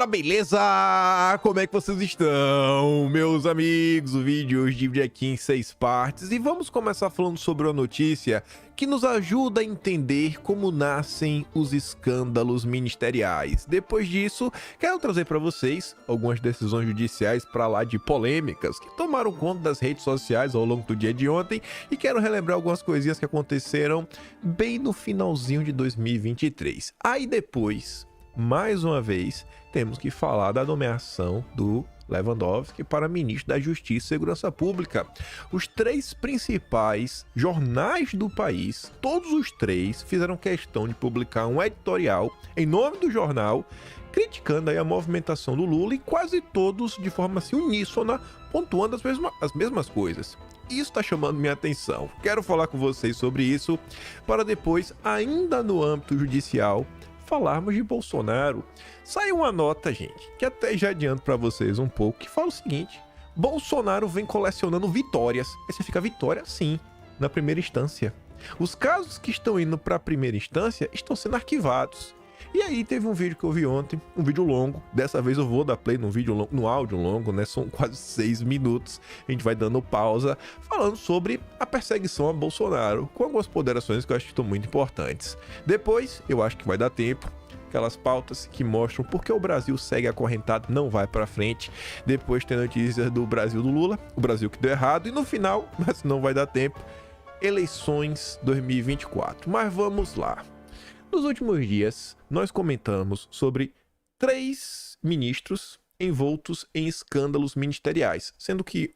galera, beleza? Como é que vocês estão, meus amigos? O vídeo hoje divide aqui em 6 partes e vamos começar falando sobre uma notícia que nos ajuda a entender como nascem os escândalos ministeriais. Depois disso, quero trazer para vocês algumas decisões judiciais para lá de polêmicas que tomaram conta das redes sociais ao longo do dia de ontem e quero relembrar algumas coisinhas que aconteceram bem no finalzinho de 2023. Aí depois, mais uma vez, temos que falar da nomeação do Lewandowski para ministro da Justiça e Segurança Pública. Os 3 principais jornais do país, todos os 3, fizeram questão de publicar um editorial em nome do jornal, criticando aí a movimentação do Lula e quase todos de forma assim uníssona, pontuando as mesmas coisas. Isso está chamando minha atenção. Quero falar com vocês sobre isso para depois, ainda no âmbito judicial, falarmos de Bolsonaro. Saiu uma nota, gente, que até já adianto para vocês um pouco, que fala o seguinte: Bolsonaro vem colecionando vitórias. Aí você fica, vitória sim, na primeira instância. Os casos que estão indo para a primeira instância estão sendo arquivados. E aí teve um vídeo que eu vi ontem, um vídeo longo. Dessa vez eu vou dar play no áudio longo, né? São quase 6 minutos. A gente vai dando pausa, falando sobre a perseguição a Bolsonaro, com algumas ponderações que eu acho que estão muito importantes. Depois, eu acho que vai dar tempo, aquelas pautas que mostram por que o Brasil segue acorrentado, não vai pra frente. Depois tem notícias do Brasil do Lula, o Brasil que deu errado. E no final, mas não vai dar tempo, eleições 2024. Mas vamos lá. Nos últimos dias, nós comentamos sobre 3 ministros envoltos em escândalos ministeriais, sendo que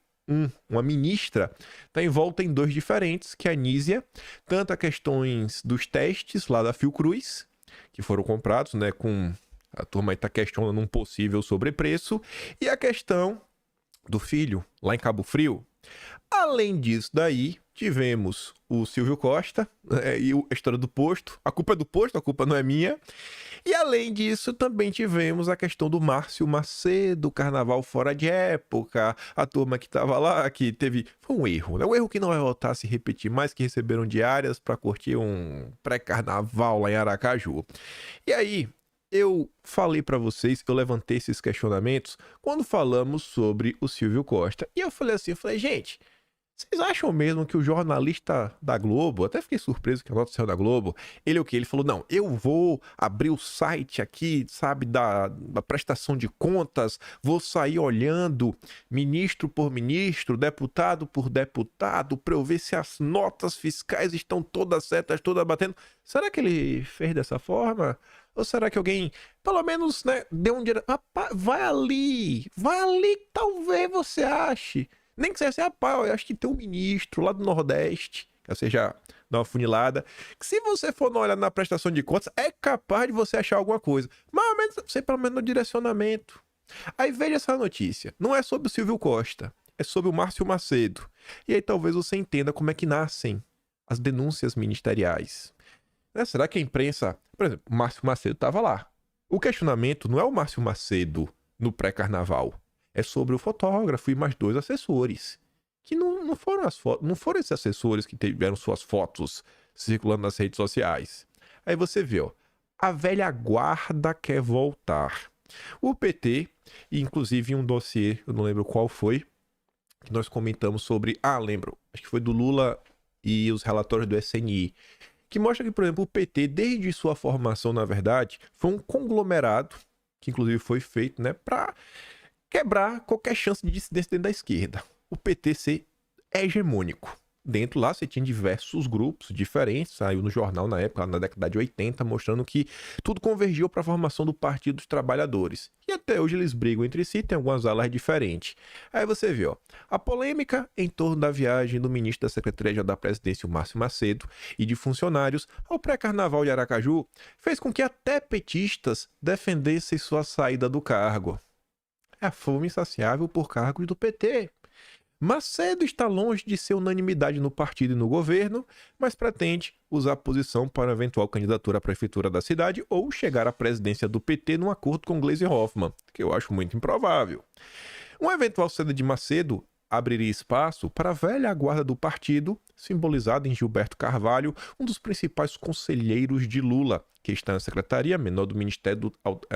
uma ministra está envolta em 2 diferentes, que é a Nízia, tanto a questões dos testes lá da Fiocruz, que foram comprados, né, com a turma está questionando um possível sobrepreço, e a questão do filho lá em Cabo Frio. Além disso daí, tivemos o Silvio Costa e a história do posto. A culpa é do posto, a culpa não é minha. E além disso, também tivemos a questão do Márcio Macedo, carnaval fora de época, a turma que estava lá, que teve... Foi um erro, né? Um erro que não vai voltar a se repetir mais, que receberam diárias para curtir um pré-carnaval lá em Aracaju. E aí, eu falei para vocês, eu levantei esses questionamentos quando falamos sobre o Silvio Costa. E eu falei, gente, vocês acham mesmo que o jornalista da Globo, até fiquei surpreso que a nota saiu da Globo, ele o quê? Ele falou, não, eu vou abrir o site aqui, sabe, da prestação de contas, vou sair olhando ministro por ministro, deputado por deputado, para eu ver se as notas fiscais estão todas certas, todas batendo. Será que ele fez dessa forma? Ou será que alguém, pelo menos, né, deu um dinheiro? Rapaz, vai ali, talvez você ache. Nem que seja, rapaz, eu acho que tem um ministro lá do Nordeste, ou seja, dá uma funilada, que se você for olhar na prestação de contas, é capaz de você achar alguma coisa. Mas ao menos, sei pelo menos no direcionamento. Aí veja essa notícia. Não é sobre o Silvio Costa, é sobre o Márcio Macedo. E aí talvez você entenda como é que nascem as denúncias ministeriais. Será que a imprensa... Por exemplo, o Márcio Macedo estava lá. O questionamento não é o Márcio Macedo no pré-carnaval. É sobre o fotógrafo e mais 2 assessores. Que não foram as fotos, não foram esses assessores que tiveram suas fotos circulando nas redes sociais. Aí você vê, ó, a velha guarda quer voltar. O PT, inclusive um dossiê, eu não lembro qual foi, que nós comentamos sobre... lembro, acho que foi do Lula e os relatórios do SNI. Que mostra que, por exemplo, o PT, desde sua formação, na verdade, foi um conglomerado, que inclusive foi feito, né, para quebrar qualquer chance de dissidência dentro da esquerda. O PT ser hegemônico. Dentro lá você tinha diversos grupos diferentes, saiu no jornal na época, na década de 80, mostrando que tudo convergiu para a formação do Partido dos Trabalhadores. E até hoje eles brigam entre si, tem algumas alas diferentes. Aí você vê, ó, a polêmica em torno da viagem do ministro da Secretaria da Presidência, o Márcio Macedo, e de funcionários ao pré-carnaval de Aracaju, fez com que até petistas defendessem sua saída do cargo. É a fome insaciável por cargos do PT. Macedo está longe de ser unanimidade no partido e no governo, mas pretende usar a posição para eventual candidatura à prefeitura da cidade ou chegar à presidência do PT num acordo com Gleisi Hoffmann, que eu acho muito improvável. Uma eventual saída de Macedo abriria espaço para a velha guarda do partido simbolizado em Gilberto Carvalho, um dos principais conselheiros de Lula, que está na Secretaria Menor do Ministério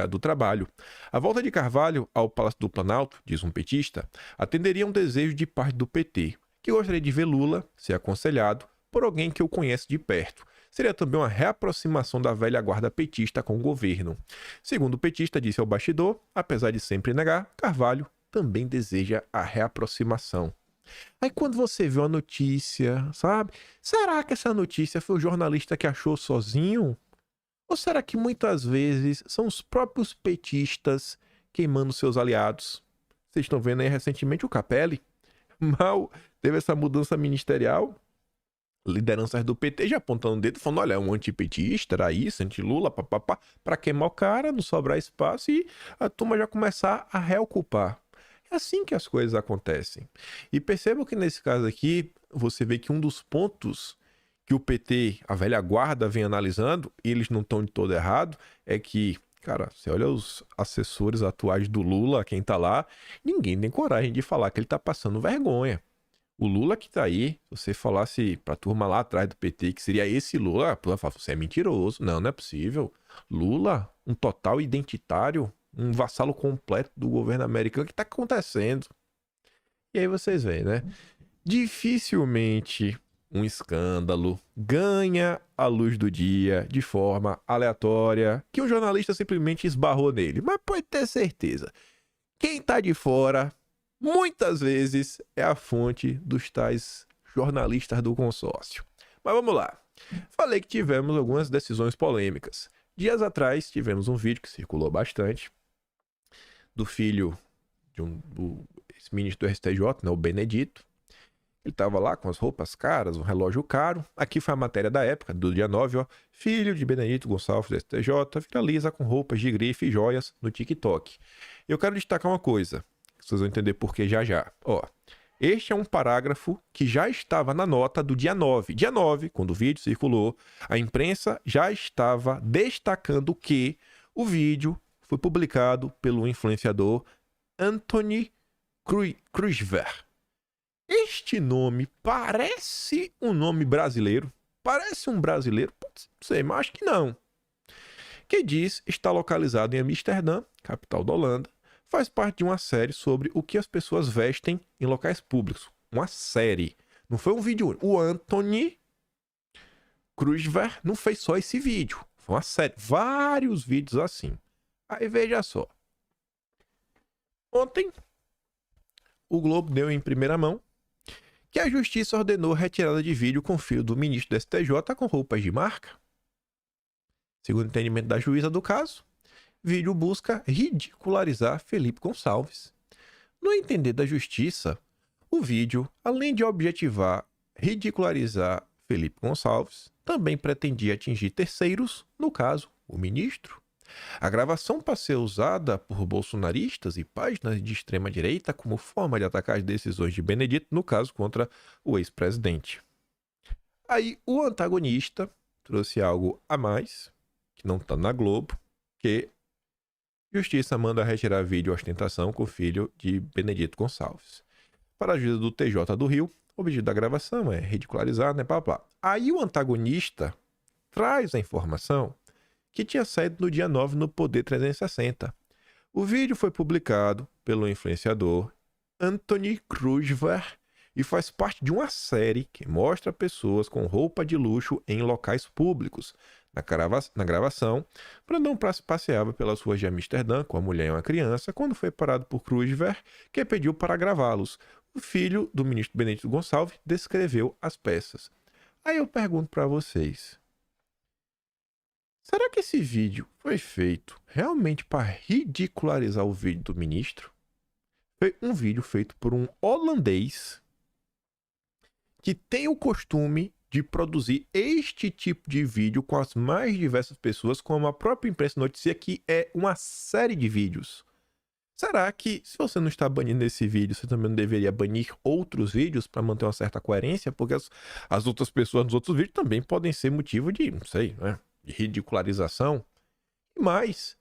do Trabalho. A volta de Carvalho ao Palácio do Planalto, diz um petista, atenderia a um desejo de parte do PT, que gostaria de ver Lula ser aconselhado por alguém que o conhece de perto. Seria também uma reaproximação da velha guarda petista com o governo. Segundo o petista disse ao bastidor, apesar de sempre negar, Carvalho também deseja a reaproximação. Aí quando você vê uma notícia, sabe? Será que essa notícia foi o jornalista que achou sozinho? Ou será que muitas vezes são os próprios petistas queimando seus aliados? Vocês estão vendo aí recentemente o Capelli? Mal teve essa mudança ministerial, lideranças do PT já apontando o dedo, falando, olha, é um antipetista, era isso, anti-Lula, papapá, para queimar o cara, não sobrar espaço e a turma já começar a reocupar. É assim que as coisas acontecem. E percebam que nesse caso aqui, você vê que um dos pontos que o PT, a velha guarda, vem analisando, e eles não estão de todo errado, é que, cara, você olha os assessores atuais do Lula, quem tá lá, ninguém tem coragem de falar que ele tá passando vergonha. O Lula que tá aí, se você falasse pra turma lá atrás do PT que seria esse Lula, a turma fala, você é mentiroso. Não, não é possível. Lula, um total identitário, um vassalo completo do governo americano, o que tá acontecendo? E aí vocês veem, né? Dificilmente um escândalo ganha a luz do dia de forma aleatória, que um jornalista simplesmente esbarrou nele. Mas pode ter certeza, quem tá de fora muitas vezes é a fonte dos tais jornalistas do consórcio. Mas vamos lá. Falei que tivemos algumas decisões polêmicas. Dias atrás tivemos um vídeo que circulou bastante do filho de do ex-ministro do STJ, né, o Benedito. Ele estava lá com as roupas caras, um relógio caro. Aqui foi a matéria da época, do dia 9, ó. Filho de Benedito Gonçalves do STJ viraliza com roupas de grife e joias no TikTok. Eu quero destacar uma coisa. Vocês vão entender por que já já. Ó, este é um parágrafo que já estava na nota do dia 9. Dia 9, quando o vídeo circulou, a imprensa já estava destacando que o vídeo foi publicado pelo influenciador Anthony Krujver. Este nome parece um nome brasileiro. Parece um brasileiro? Pode ser, mas acho que não. Que diz estar localizado em Amsterdã, capital da Holanda. Faz parte de uma série sobre o que as pessoas vestem em locais públicos. Uma série. Não foi um vídeo. O Anthony Krujver não fez só esse vídeo. Foi uma série. Vários vídeos assim. Aí veja só. Ontem, o Globo deu em primeira mão que a justiça ordenou retirada de vídeo com filho do ministro do STJ com roupas de marca. Segundo o entendimento da juíza do caso, vídeo busca ridicularizar Felipe Gonçalves. No entender da justiça, o vídeo, além de objetivar ridicularizar Felipe Gonçalves, também pretendia atingir terceiros, no caso, o ministro. A gravação pode ser usada por bolsonaristas e páginas de extrema-direita como forma de atacar as decisões de Benedito, no caso, contra o ex-presidente. Aí o antagonista trouxe algo a mais, que não está na Globo, que Justiça manda retirar vídeo ostentação com o filho de Benedito Gonçalves. Para a juíza do TJ do Rio, o objetivo da gravação é ridicularizar, né, blá. Aí o antagonista traz a informação que tinha saído no dia 9 no Poder 360. O vídeo foi publicado pelo influenciador Anthony Krujver e faz parte de uma série que mostra pessoas com roupa de luxo em locais públicos. Na gravação, Brandão passeava pelas ruas de Amsterdã com a mulher e uma criança quando foi parado por Krujver, que pediu para gravá-los. O filho do ministro Benedito Gonçalves descreveu as peças. Aí eu pergunto para vocês, será que esse vídeo foi feito realmente para ridicularizar o vídeo do ministro? Foi um vídeo feito por um holandês que tem o costume de produzir este tipo de vídeo com as mais diversas pessoas, como a própria imprensa noticia que é uma série de vídeos. Será que, se você não está banindo esse vídeo, você também não deveria banir outros vídeos para manter uma certa coerência? Porque as outras pessoas nos outros vídeos também podem ser motivo de, não sei, né, de ridicularização. Mas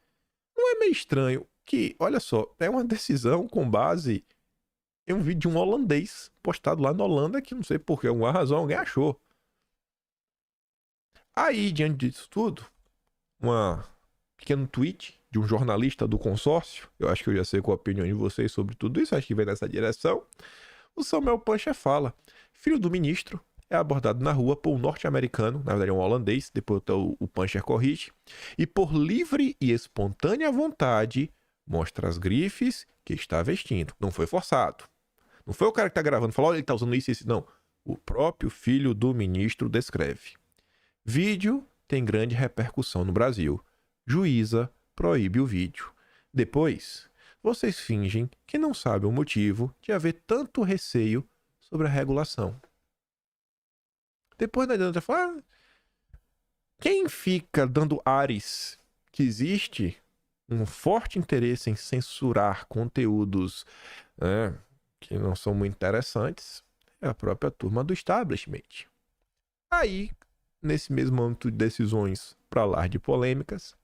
não é meio estranho que, olha só, é uma decisão com base Tem um vídeo de um holandês postado lá na Holanda que não sei por que, alguma razão, alguém achou. Aí, diante disso tudo, uma pequeno tweet de um jornalista do consórcio, eu acho que eu já sei qual a opinião de vocês sobre tudo isso, acho que vai nessa direção. O Samuel Puncher fala: filho do ministro é abordado na rua por um norte-americano, na verdade é um holandês, depois o Puncher corrige, e por livre e espontânea vontade mostra as grifes que está vestindo. Não foi forçado. Não foi o cara que está gravando, falou: olha, ele está usando isso e isso. Não. O próprio filho do ministro descreve. Vídeo tem grande repercussão no Brasil. Juíza proíbe o vídeo. Depois, vocês fingem que não sabem o motivo de haver tanto receio sobre a regulação. Depois não adianta falar. Quem fica dando ares que existe um forte interesse em censurar conteúdos que não são muito interessantes é a própria turma do establishment. Aí, nesse mesmo âmbito de decisões para lá de polêmicas,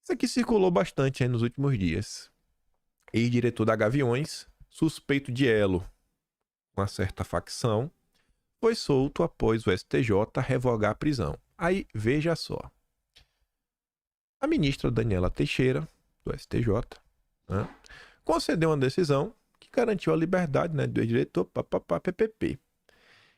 isso aqui circulou bastante aí nos últimos dias. Ex-diretor da Gaviões, suspeito de elo com uma certa facção, foi solto após o STJ revogar a prisão. Aí, veja só. A ministra Daniela Teixeira, do STJ, concedeu uma decisão que garantiu a liberdade do ex-diretor, PPP.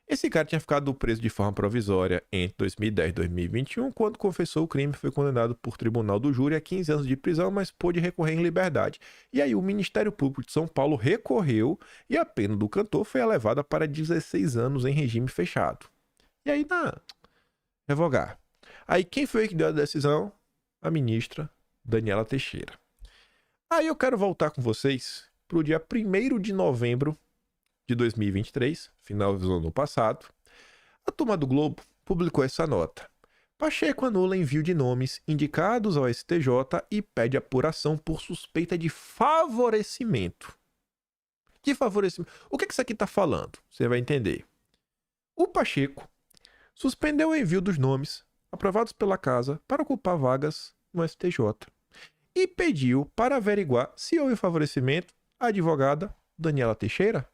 Esse cara tinha ficado preso de forma provisória entre 2010 e 2021, quando confessou o crime e foi condenado por tribunal do júri a 15 anos de prisão, mas pôde recorrer em liberdade. E aí o Ministério Público de São Paulo recorreu e a pena do cantor foi elevada para 16 anos em regime fechado. E aí, revogar. Aí quem foi que deu a decisão? A ministra Daniela Teixeira. Aí eu quero voltar com vocês para o dia 1º de novembro de 2023, final do ano passado. A turma do Globo publicou essa nota. Pacheco anula envio de nomes indicados ao STJ e pede apuração por suspeita de favorecimento. Que favorecimento? O que isso aqui está falando? Você vai entender. O Pacheco suspendeu o envio dos nomes aprovados pela Casa para ocupar vagas no STJ e pediu para averiguar se houve favorecimento à advogada Daniela Teixeira,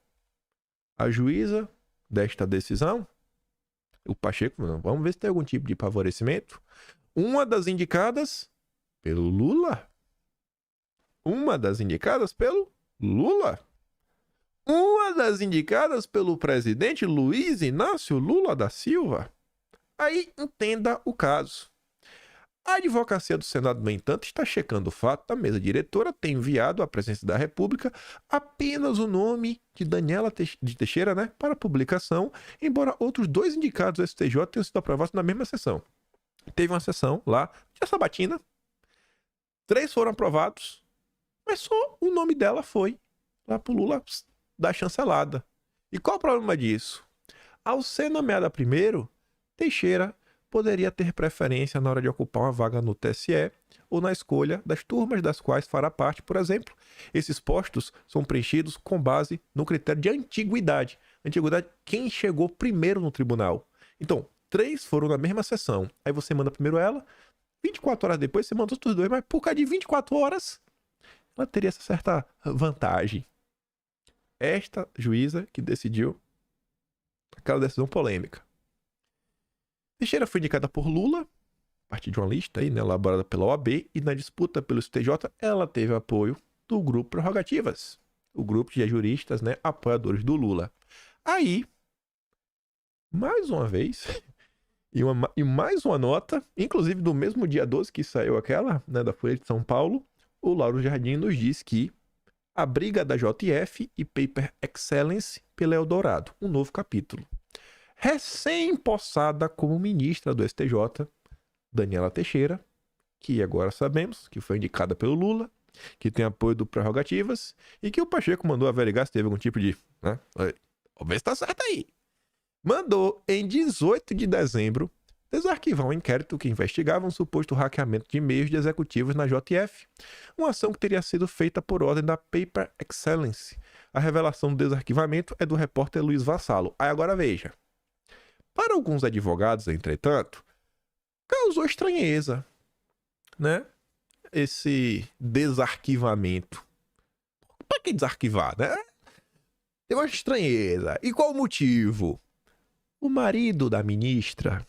a juíza desta decisão. O Pacheco, vamos ver se tem algum tipo de favorecimento. Uma das indicadas pelo Lula. Uma das indicadas pelo Lula. Uma das indicadas pelo presidente Luiz Inácio Lula da Silva. Aí entenda o caso. A Advocacia do Senado, no entanto, está checando o fato da mesa diretora ter enviado à Presidência da República apenas o nome de Daniela Teixeira, para publicação, embora outros 2 indicados do STJ tenham sido aprovados na mesma sessão. Teve uma sessão lá, dia sabatina, 3 foram aprovados, mas só o nome dela foi lá pro Lula dar chancelada. E qual o problema disso? Ao ser nomeada primeiro, Teixeira poderia ter preferência na hora de ocupar uma vaga no TSE ou na escolha das turmas das quais fará parte, por exemplo. Esses postos são preenchidos com base no critério de antiguidade. Antiguidade, quem chegou primeiro no tribunal. Então, 3 foram na mesma sessão. Aí você manda primeiro ela, 24 horas depois você manda os outros 2, mas por causa de 24 horas, ela teria essa certa vantagem. Esta juíza que decidiu aquela decisão polêmica. Teixeira foi indicada por Lula, a partir de uma lista elaborada pela OAB, e na disputa pelo STJ ela teve apoio do Grupo Prerrogativas, o grupo de juristas apoiadores do Lula. Aí, mais uma vez, e mais uma nota, inclusive do mesmo dia 12 que saiu aquela, da Folha de São Paulo, o Lauro Jardim nos diz que a briga da JF e Paper Excellence pela Eldorado, um novo capítulo. Recém-possada como ministra do STJ, Daniela Teixeira, que agora sabemos que foi indicada pelo Lula, que tem apoio do Prerrogativas e que o Pacheco mandou averiguar se teve algum tipo de... Vamos ver se tá certo aí. Mandou, em 18 de dezembro, desarquivar um inquérito que investigava um suposto hackeamento de e-mails de executivos na JF, uma ação que teria sido feita por ordem da Paper Excellence. A revelação do desarquivamento é do repórter Luiz Vassalo. Aí agora veja. Para alguns advogados, entretanto, causou estranheza, esse desarquivamento. Para que desarquivar, Tem uma estranheza. E qual o motivo? O marido da ministra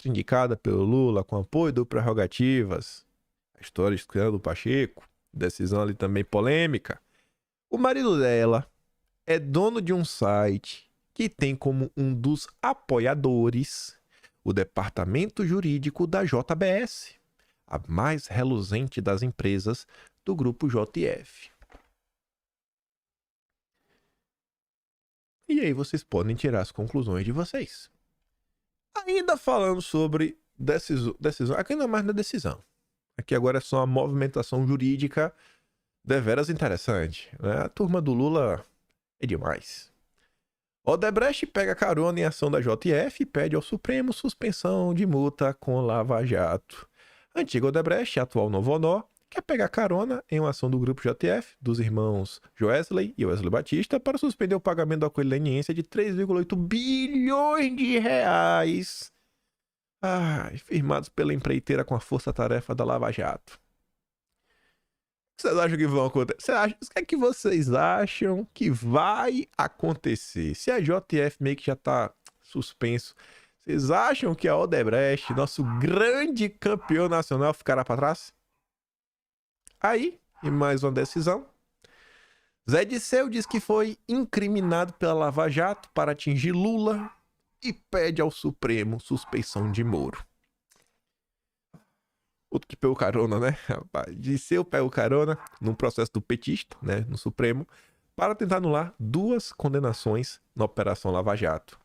indicada pelo Lula com apoio do Prerrogativas, a história de escândalo Pacheco, decisão ali também polêmica. O marido dela é dono de um site que tem como um dos apoiadores o departamento jurídico da JBS, a mais reluzente das empresas do grupo JF. E aí vocês podem tirar as conclusões de vocês. Ainda falando sobre decisão, aqui não é mais na decisão. Aqui agora é só uma movimentação jurídica deveras interessante, né? A turma do Lula é demais. Odebrecht pega carona em ação da JF e pede ao Supremo suspensão de multa com Lava Jato. Antigo Odebrecht, atual Novonó, quer pegar carona em uma ação do grupo JF, dos irmãos Joesley e Wesley Batista, para suspender o pagamento da coisa leniência de 3,8 bilhões de reais, firmados pela empreiteira com a força-tarefa da Lava Jato. O que vocês acham que vão acontecer? O que é que vocês acham que vai acontecer? Se a JF meio que já tá suspenso, vocês acham que a Odebrecht, nosso grande campeão nacional, ficará para trás? Aí, em mais uma decisão, Zé Disseu diz que foi incriminado pela Lava Jato para atingir Lula e pede ao Supremo suspeição de Moro. Outro que pegou carona, né? Disseu pegou carona num processo do petista, né, no Supremo, para tentar anular 2 condenações na Operação Lava Jato.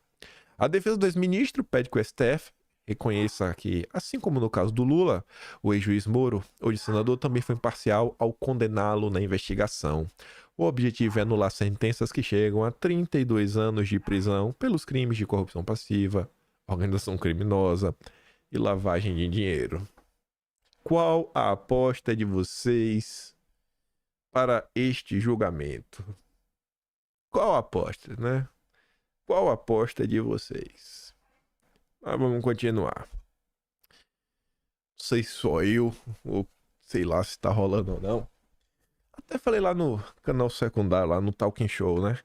A defesa do ex-ministro pede que o STF reconheça que, assim como no caso do Lula, o ex-juiz Moro, hoje senador, também foi imparcial ao condená-lo na investigação. O objetivo é anular sentenças que chegam a 32 anos de prisão pelos crimes de corrupção passiva, organização criminosa e lavagem de dinheiro. Qual a aposta de vocês para este julgamento? Qual a aposta, né? Qual a aposta de vocês? Mas vamos continuar. Não sei se só eu, ou sei lá se tá rolando ou não. Até falei lá no canal secundário, lá no Talking Show, né?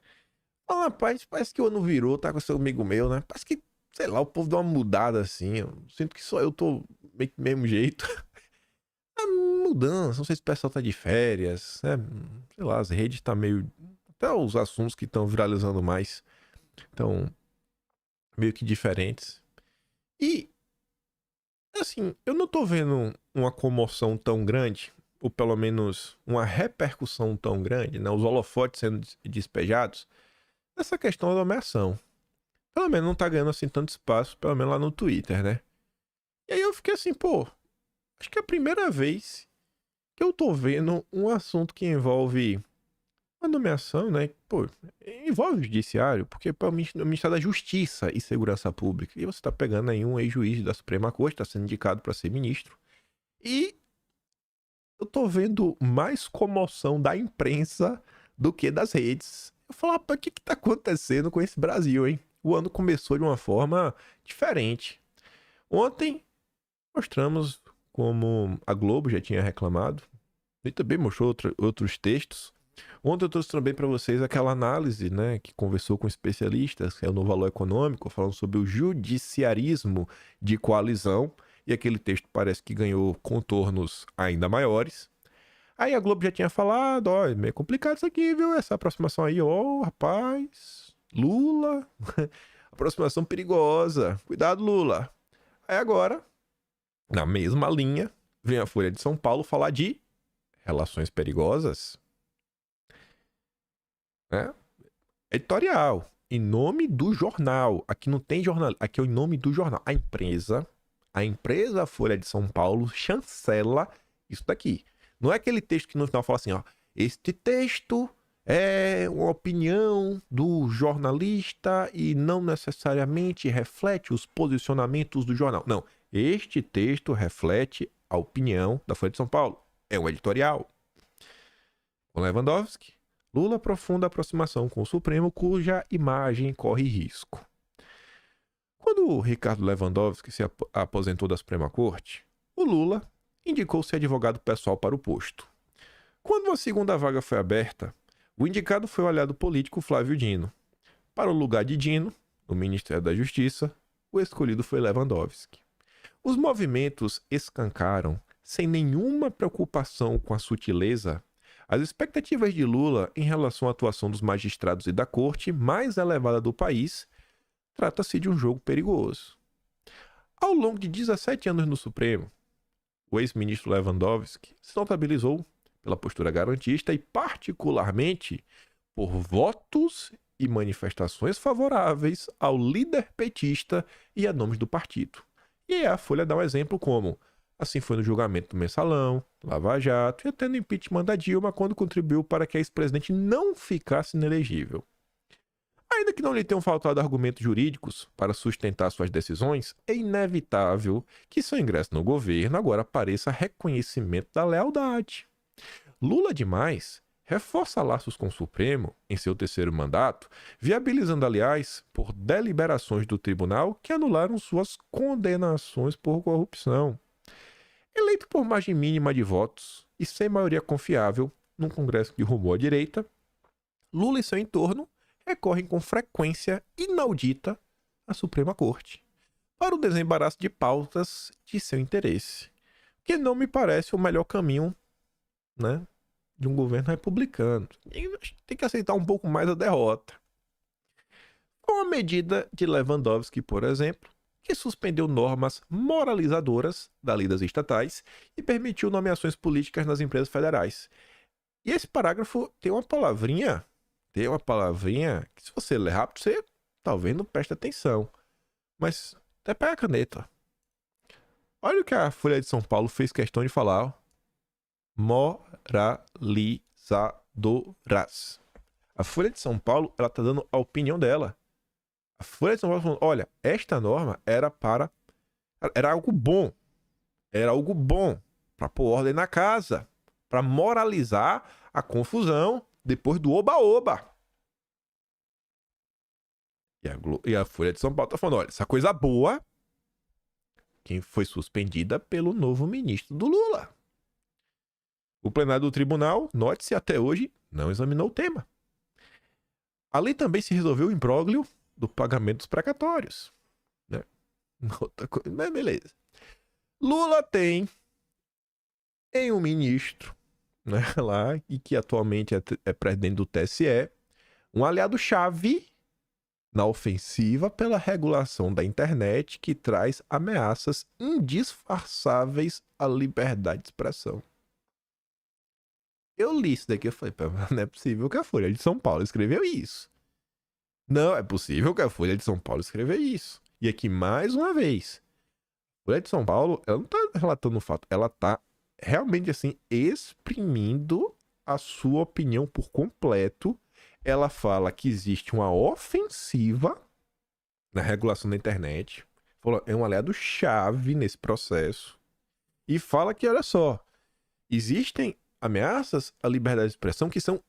Ah, rapaz, parece que o ano virou, tá com seu amigo meu, né? Parece que, sei lá, o povo deu uma mudada assim. Eu sinto que só eu tô meio que do mesmo jeito. É mudança, não sei se o pessoal tá de férias, né? Sei lá, as redes tá meio... Até os assuntos que estão viralizando mais estão meio que diferentes. E, assim, eu não tô vendo uma comoção tão grande, ou pelo menos uma repercussão tão grande, né? Os holofotes sendo despejados, nessa questão da nomeação. Pelo menos não tá ganhando assim tanto espaço, pelo menos lá no Twitter, né? E aí eu fiquei assim, pô, acho que é a primeira vez que eu tô vendo um assunto que envolve a nomeação, né? Pô, envolve o judiciário, porque é o Ministério da Justiça e Segurança Pública. E você tá pegando aí um ex-juiz da Suprema Corte, tá sendo indicado para ser ministro. E eu tô vendo mais comoção da imprensa do que das redes. Eu falo, rapaz, o que tá acontecendo com esse Brasil, hein? O ano começou de uma forma diferente. Ontem mostramos como a Globo já tinha reclamado, e também mostrou outros textos. Ontem eu trouxe também para vocês aquela análise, né, que conversou com especialistas, que é no Valor Econômico, falando sobre o judiciarismo de coalizão, e aquele texto parece que ganhou contornos ainda maiores. Aí a Globo já tinha falado, ó, é meio complicado isso aqui, viu, essa aproximação aí, ó, rapaz, Lula, aproximação perigosa, cuidado, Lula. Aí agora, na mesma linha, vem a Folha de São Paulo falar de relações perigosas. Né? Editorial, em nome do jornal. Aqui não tem jornal, aqui é o nome do jornal. A empresa Folha de São Paulo chancela isso daqui. Não é aquele texto que no final fala assim, ó, este texto é uma opinião do jornalista e não necessariamente reflete os posicionamentos do jornal. Não, este texto reflete a opinião da Folha de São Paulo. É um editorial. Com Lewandowski, Lula aprofunda a aproximação com o Supremo, cuja imagem corre risco. Quando o Ricardo Lewandowski se aposentou da Suprema Corte, o Lula indicou ser advogado pessoal para o posto. Quando uma segunda vaga foi aberta, O indicado foi o aliado político Flávio Dino. Para o lugar de Dino, no Ministério da Justiça, o escolhido foi Lewandowski. Os movimentos escancaram, sem nenhuma preocupação com a sutileza, as expectativas de Lula em relação à atuação dos magistrados e da corte mais elevada do país. Trata-se de um jogo perigoso. Ao longo de 17 anos no Supremo, o ex-ministro Lewandowski se notabilizou pela postura garantista e, particularmente, por votos e manifestações favoráveis ao líder petista e a nomes do partido. E aí a Folha dá um exemplo como: assim foi no julgamento do Mensalão, Lava Jato e até no impeachment da Dilma, quando contribuiu para que a ex-presidente não ficasse inelegível. Ainda que não lhe tenham faltado argumentos jurídicos para sustentar suas decisões, é inevitável que seu ingresso no governo agora pareça reconhecimento da lealdade. Lula demais reforça laços com o Supremo em seu terceiro mandato, viabilizando, aliás, por deliberações do tribunal que anularam suas condenações por corrupção. Eleito por margem mínima de votos e sem maioria confiável num Congresso que rumou à direita, Lula e seu entorno recorrem com frequência inaudita à Suprema Corte para o desembaraço de pautas de seu interesse, que não me parece o melhor caminho, né, de um governo republicano. Tem que aceitar um pouco mais a derrota. Com a medida de Lewandowski, por exemplo, que suspendeu normas moralizadoras da lei das estatais e permitiu nomeações políticas nas empresas federais. E esse parágrafo tem uma palavrinha que, se você ler rápido, você talvez não preste atenção. Mas até pega a caneta. Olha o que a Folha de São Paulo fez questão de falar, ó. Moralizadoras. A Folha de São Paulo, ela tá dando a opinião dela. A Folha de São Paulo falando: olha, esta norma era algo bom. Era algo bom para pôr ordem na casa, para moralizar a confusão depois do oba-oba. E a Folha de São Paulo tá falando: olha, essa coisa boa, quem foi suspendida pelo novo ministro do Lula. O plenário do tribunal, note-se, até hoje, não examinou o tema. Ali também se resolveu o imbróglio do pagamento dos precatórios, né? Outra coisa, mas beleza. Lula tem em um ministro, né, lá, e que atualmente é presidente do TSE, um aliado-chave na ofensiva pela regulação da internet que traz ameaças indisfarçáveis à liberdade de expressão. Eu li isso daqui e falei: não é possível que a Folha de São Paulo escreveu isso. Não é possível que a Folha de São Paulo escreveu isso. E aqui, mais uma vez, a Folha de São Paulo, ela não tá relatando o fato, ela tá realmente, assim, exprimindo a sua opinião por completo. Ela fala que existe uma ofensiva na regulação da internet. É um aliado-chave nesse processo. E fala que, olha só, existem ameaças à liberdade de expressão que são,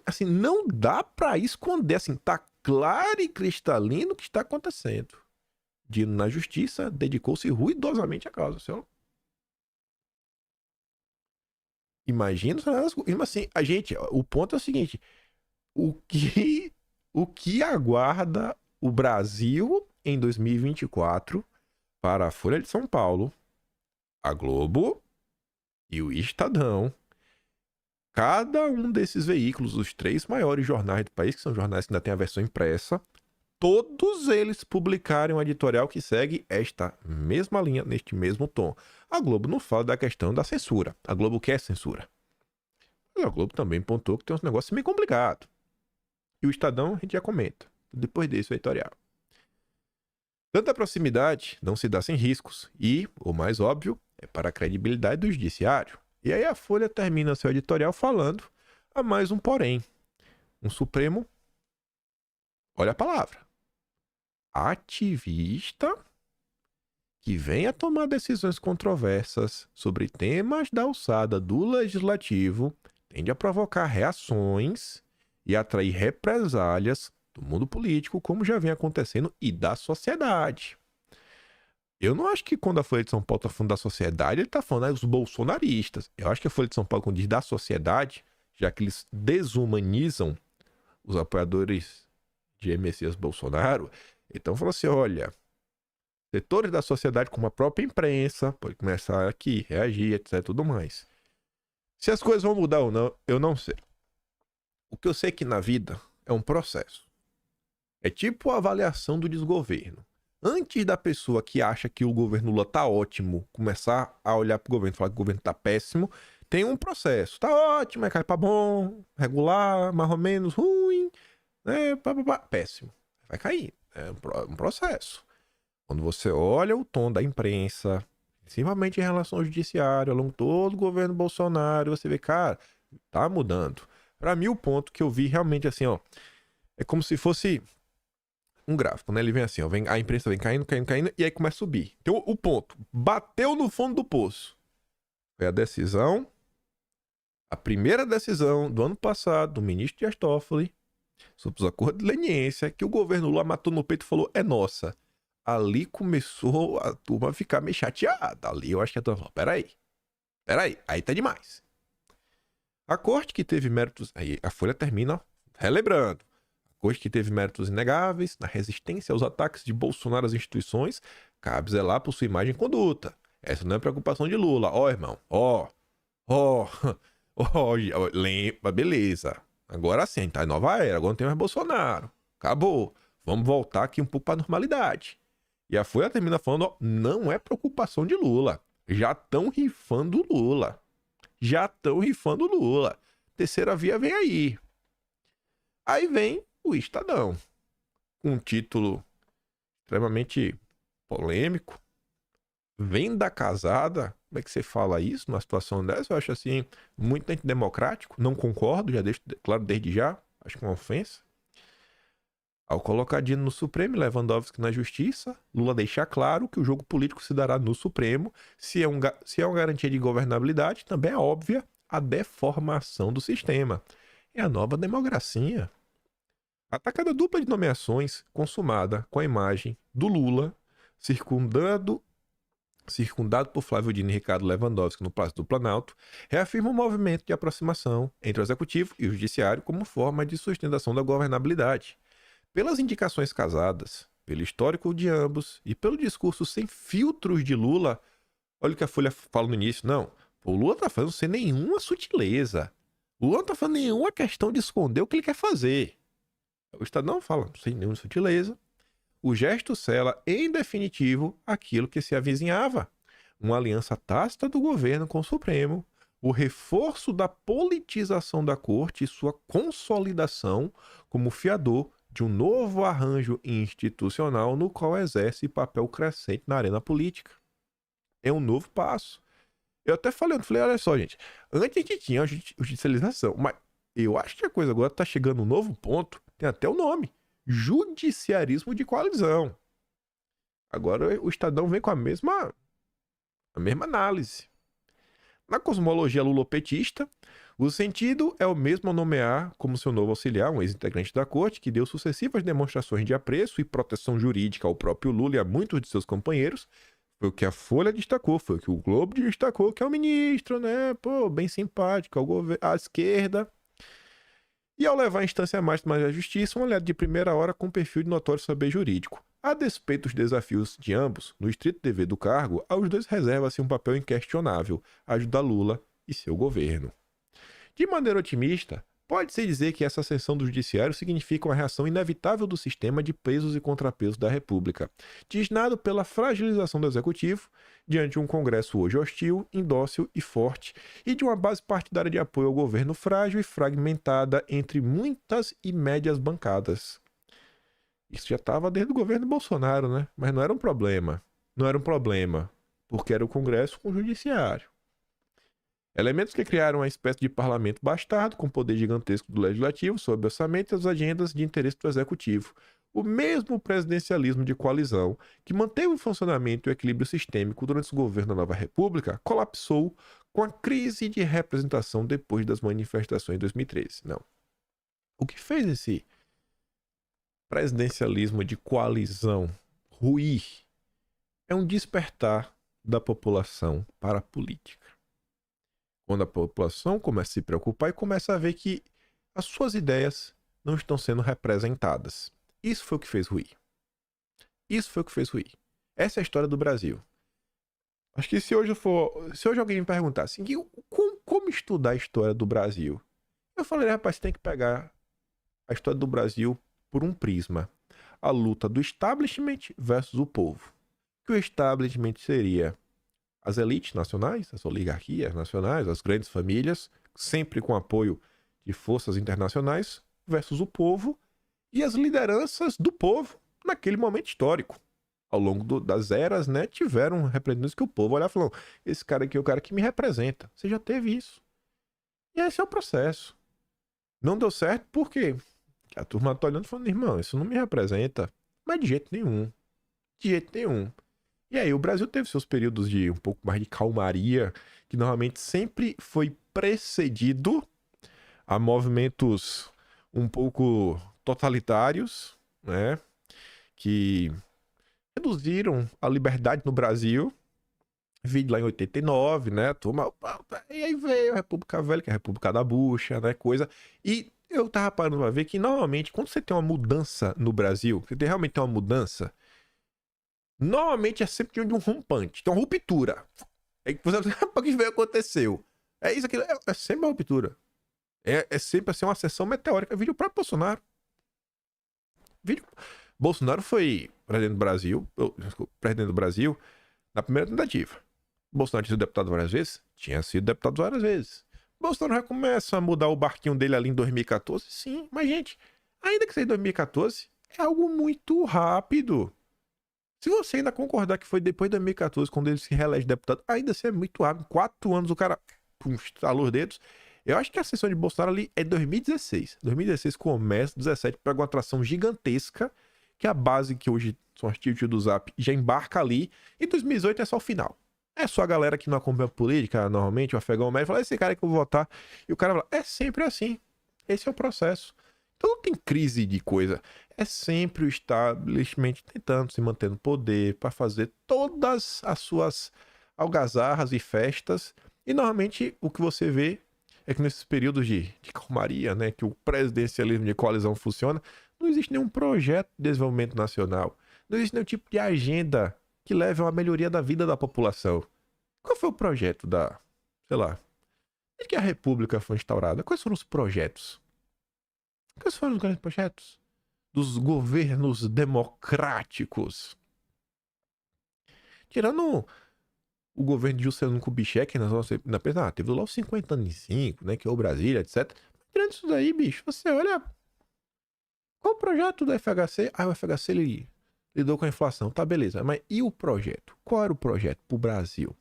assim, não dá pra esconder, assim, tá claro e cristalino o que está acontecendo. Dino, na justiça, dedicou-se ruidosamente à causa, senhor. Imagina, assim, a gente, o ponto é o seguinte: o que aguarda o Brasil em 2024 para a Folha de São Paulo, a Globo e o Estadão? Cada um desses veículos, os 3 maiores jornais do país, que são jornais que ainda têm a versão impressa, todos eles publicarem um editorial que segue esta mesma linha, neste mesmo tom. A Globo não fala da questão da censura. A Globo quer censura. Mas a Globo também pontuou que tem um negócio meio complicado. E o Estadão, a gente já comenta. Depois desse, o editorial. Tanta proximidade não se dá sem riscos. E, o mais óbvio, é para a credibilidade do judiciário. E aí a Folha termina seu editorial falando a mais um porém. Um Supremo, olha a palavra, ativista, que vem a tomar decisões controversas sobre temas da alçada do legislativo, tende a provocar reações e atrair represálias do mundo político, como já vem acontecendo, e da sociedade. Eu não acho que quando a Folha de São Paulo está falando da sociedade, ele está falando dos bolsonaristas. Eu acho que a Folha de São Paulo, quando diz da sociedade, já que eles desumanizam os apoiadores de Messias Bolsonaro. Então falou assim, olha, setores da sociedade como a própria imprensa pode começar aqui, reagir, etc, tudo mais. Se as coisas vão mudar ou não, eu não sei. O que eu sei é que na vida é um processo. É tipo a avaliação do desgoverno. Antes da pessoa que acha que o governo Lula tá ótimo começar a olhar pro governo e falar que o governo tá péssimo, tem um processo. Tá ótimo, aí cai pra bom, regular, mais ou menos, ruim, né? Péssimo. Vai cair. É um processo. Quando você olha o tom da imprensa, principalmente em relação ao judiciário, ao longo de todo o governo Bolsonaro, você vê, cara, tá mudando. Pra mim, o ponto que eu vi realmente assim, ó, é como se fosse um gráfico, né? Ele vem assim, ó, a imprensa vem caindo, caindo, caindo, e aí começa a subir. Então, o ponto, bateu no fundo do poço. Foi a decisão, a primeira decisão do ano passado, do ministro Dias Toffoli, sobre os acordos de leniência, que o governo Lula matou no peito e falou, é nossa. Ali começou a turma a ficar meio chateada. Ali eu acho que a turma falou, peraí, aí tá demais. A corte que teve méritos, aí a Folha termina, ó, relembrando, hoje que teve méritos inegáveis na resistência aos ataques de Bolsonaro às instituições, cabe zelar por sua imagem e conduta. Essa não é preocupação de Lula. Ó, irmão, lembra, beleza. Agora sim, tá em nova era, agora não tem mais Bolsonaro. Acabou. Vamos voltar aqui um pouco pra normalidade. E a Folha termina falando, ó, não é preocupação de Lula. Já estão rifando Lula. Terceira via vem aí. Aí vem o Estadão, um título extremamente polêmico, venda casada. Como é que você fala isso numa situação dessa? Eu acho assim, muito antidemocrático, não concordo, já deixo claro desde já, acho que é uma ofensa. Ao colocar Dino no Supremo e Lewandowski na Justiça, Lula deixa claro que o jogo político se dará no Supremo. Se é uma garantia de governabilidade, também é óbvia a deformação do sistema. É a nova democracia. A tacada dupla de nomeações, consumada com a imagem do Lula, circundado por Flávio Dino e Ricardo Lewandowski no Palácio do Planalto, reafirma um movimento de aproximação entre o Executivo e o Judiciário como forma de sustentação da governabilidade. Pelas indicações casadas, pelo histórico de ambos e pelo discurso sem filtros de Lula, olha o que a Folha fala no início, não, o Lula tá fazendo sem nenhuma sutileza. O Lula não tá fazendo nenhuma questão de esconder o que ele quer fazer. O Estadão fala, sem nenhuma sutileza, o gesto sela, em definitivo, aquilo que se avizinhava. Uma aliança tácita do governo com o Supremo, o reforço da politização da corte e sua consolidação como fiador de um novo arranjo institucional no qual exerce papel crescente na arena política. É um novo passo. Eu até falei, olha só, gente, antes a gente tinha a judicialização, mas eu acho que a coisa agora tá chegando a um novo ponto, tem até o nome, judiciarismo de coalizão. Agora o Estadão vem com a mesma análise. Na cosmologia lulopetista, o sentido é o mesmo ao nomear como seu novo auxiliar um ex-integrante da corte que deu sucessivas demonstrações de apreço e proteção jurídica ao próprio Lula e a muitos de seus companheiros. Foi o que a Folha destacou, foi o que o Globo destacou, que é o ministro, né? Pô, bem simpático, ao governo, à esquerda. E ao levar a instância máxima da justiça, um aliado de primeira hora com perfil de notório saber jurídico. A despeito dos desafios de ambos, no estrito dever do cargo, aos dois reserva-se um papel inquestionável, ajudar Lula e seu governo. De maneira otimista, pode-se dizer que essa ascensão do judiciário significa uma reação inevitável do sistema de pesos e contrapesos da República, tisnado pela fragilização do Executivo, diante de um Congresso hoje hostil, indócil e forte, e de uma base partidária de apoio ao governo frágil e fragmentada entre muitas e médias bancadas. Isso já estava desde o governo Bolsonaro, né? Mas não era um problema. Não era um problema, porque era o Congresso com o Judiciário. Elementos que criaram uma espécie de parlamento bastardo com poder gigantesco do legislativo sobre orçamento e as agendas de interesse do executivo. O mesmo presidencialismo de coalizão que manteve o funcionamento e o equilíbrio sistêmico durante o governo da Nova República colapsou com a crise de representação depois das manifestações de 2013. Não. O que fez esse presidencialismo de coalizão ruir é um despertar da população para a política. Quando a população começa a se preocupar e começa a ver que as suas ideias não estão sendo representadas. Isso foi o que fez ruir. Isso foi o que fez ruir. Essa é a história do Brasil. Acho que se hoje alguém me perguntasse assim, como estudar a história do Brasil, eu falaria, rapaz, você tem que pegar a história do Brasil por um prisma. A luta do establishment versus o povo. Que o establishment seria as elites nacionais, as oligarquias nacionais, as grandes famílias, sempre com apoio de forças internacionais, versus o povo e as lideranças do povo naquele momento histórico. Ao longo das eras, né, tiveram representantes que o povo olhava e falou: esse cara aqui é o cara que me representa. Você já teve isso. E esse é o processo. Não deu certo por quê? Porque a turma tá olhando e falando: irmão, isso não me representa. Mas de jeito nenhum. De jeito nenhum. E aí o Brasil teve seus períodos de um pouco mais de calmaria, que normalmente sempre foi precedido a movimentos um pouco totalitários, né? Que reduziram a liberdade no Brasil. Vi lá em 89, né? Turma, e aí veio a República Velha, que é a República da Bucha, né? Coisa. E eu tava parando pra ver que normalmente, quando você tem uma mudança no Brasil, você realmente tem uma mudança, normalmente é sempre de um rompante, tem uma ruptura. É que você o que veio aconteceu. É isso aqui, é sempre uma ruptura. É sempre assim uma sessão meteórica. Vídeo próprio Bolsonaro. Vídeo. Bolsonaro foi presidente do Brasil na primeira tentativa. Bolsonaro tinha sido deputado várias vezes? Tinha sido deputado várias vezes. Bolsonaro já começa a mudar o barquinho dele ali em 2014? Sim, mas gente, ainda que seja em 2014, é algo muito rápido. Se você ainda concordar que foi depois de 2014, quando ele se reelege deputado, ainda assim é muito rápido. 4 anos o cara estalou os dedos. Eu acho que a ascensão de Bolsonaro ali é 2016. 2016 começa, 2017 pega uma atração gigantesca, que é a base que hoje são as tios do Zap já embarca ali. E 2018 é só o final. É só a galera que não acompanha a política, normalmente, o afegão médio, fala: esse cara que eu vou votar. E o cara fala: é sempre assim. Esse é o processo. Então não tem crise de coisa. É sempre o establishment tentando se manter no poder para fazer todas as suas algazarras e festas. E normalmente o que você vê é que nesses períodos de calmaria, né, que o presidencialismo de coalizão funciona, não existe nenhum projeto de desenvolvimento nacional. Não existe nenhum tipo de agenda que leve a uma melhoria da vida da população. Qual foi o projeto sei lá, desde que a República foi instaurada? Quais foram os projetos? Quais foram os grandes projetos dos governos democráticos? Tirando o governo de Juscelino Kubitschek, teve lá os 55, né, que é o Brasília, etc. Tirando isso daí, bicho, você olha, qual o projeto do FHC? Ah, o FHC ele lidou com a inflação, tá, beleza, mas e o projeto? Qual era o projeto pro Brasil?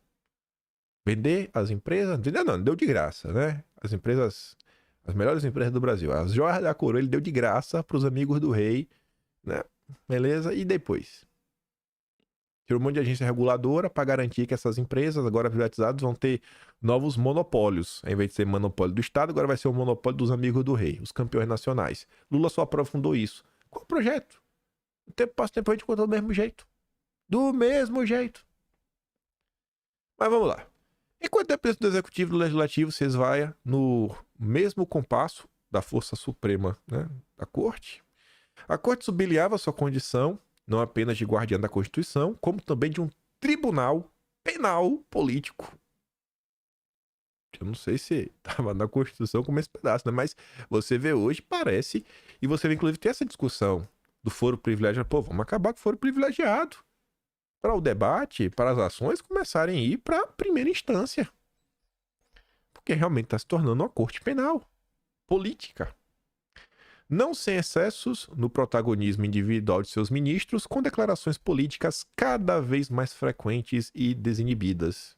Vender as empresas? Vender não, deu de graça, né? As empresas, as melhores empresas do Brasil, as joias da coroa, ele deu de graça pros amigos do rei, né? Beleza? E depois? Tirou um monte de agência reguladora para garantir que essas empresas, agora privatizadas, vão ter novos monopólios. Ao invés de ser monopólio do Estado, agora vai ser o monopólio dos amigos do rei, os campeões nacionais. Lula só aprofundou isso. Qual o projeto? O tempo passa, o tempo a gente conta do mesmo jeito. Do mesmo jeito. Mas vamos lá. Enquanto é presidente do Executivo e do Legislativo se esvaia no mesmo compasso da Força Suprema, né, da Corte, a Corte sublinhava sua condição não apenas de guardiã da Constituição, como também de um tribunal penal político. Eu não sei se estava na Constituição como esse pedaço, né? Mas você vê hoje, parece, e você vê inclusive ter essa discussão do foro privilegiado. Pô, vamos acabar com o foro privilegiado para o debate, para as ações começarem a ir para a primeira instância. Porque realmente está se tornando uma corte penal, política. Não sem excessos no protagonismo individual de seus ministros, com declarações políticas cada vez mais frequentes e desinibidas.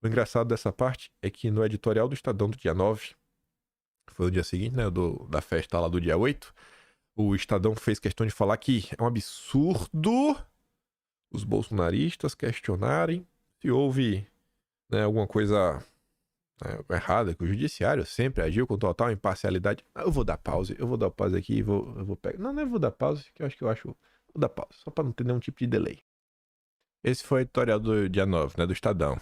O engraçado dessa parte é que no editorial do Estadão do dia 9, foi o dia seguinte, né, da festa lá do dia 8, o Estadão fez questão de falar que é um absurdo os bolsonaristas questionarem se houve, né, alguma coisa errada, que o judiciário sempre agiu com total imparcialidade. Eu vou dar pausa aqui e eu vou pegar. Não, eu vou dar pausa, que eu acho. Vou dar pausa, só para não ter nenhum tipo de delay. Esse foi o editorial do dia 9, né, do Estadão.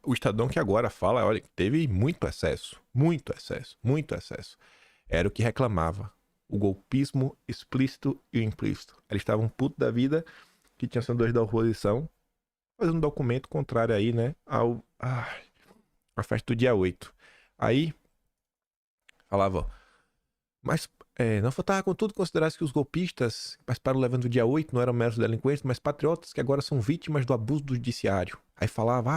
O Estadão que agora fala, olha, teve muito excesso, muito excesso, muito excesso. Era o que reclamava. O golpismo explícito e o implícito. Eles estavam putos da vida que tinha senadores da oposição fazendo um documento contrário aí, né, à festa do dia 8. Aí, falava, ó, mas não faltava contudo considerar que os golpistas que participaram do evento do dia 8 não eram meros delinquentes, mas patriotas que agora são vítimas do abuso do judiciário. Aí falava,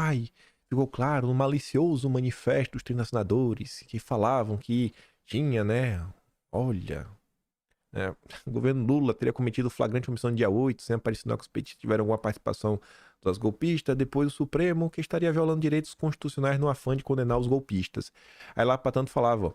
ficou claro no malicioso manifesto dos 30 senadores que falavam que tinha, né, olha, o governo Lula teria cometido flagrante omissão no dia 8, sem aparecer que os petistas tiveram alguma participação dos golpistas, depois o Supremo que estaria violando direitos constitucionais no afã de condenar os golpistas. Aí lá para tanto falava, ó,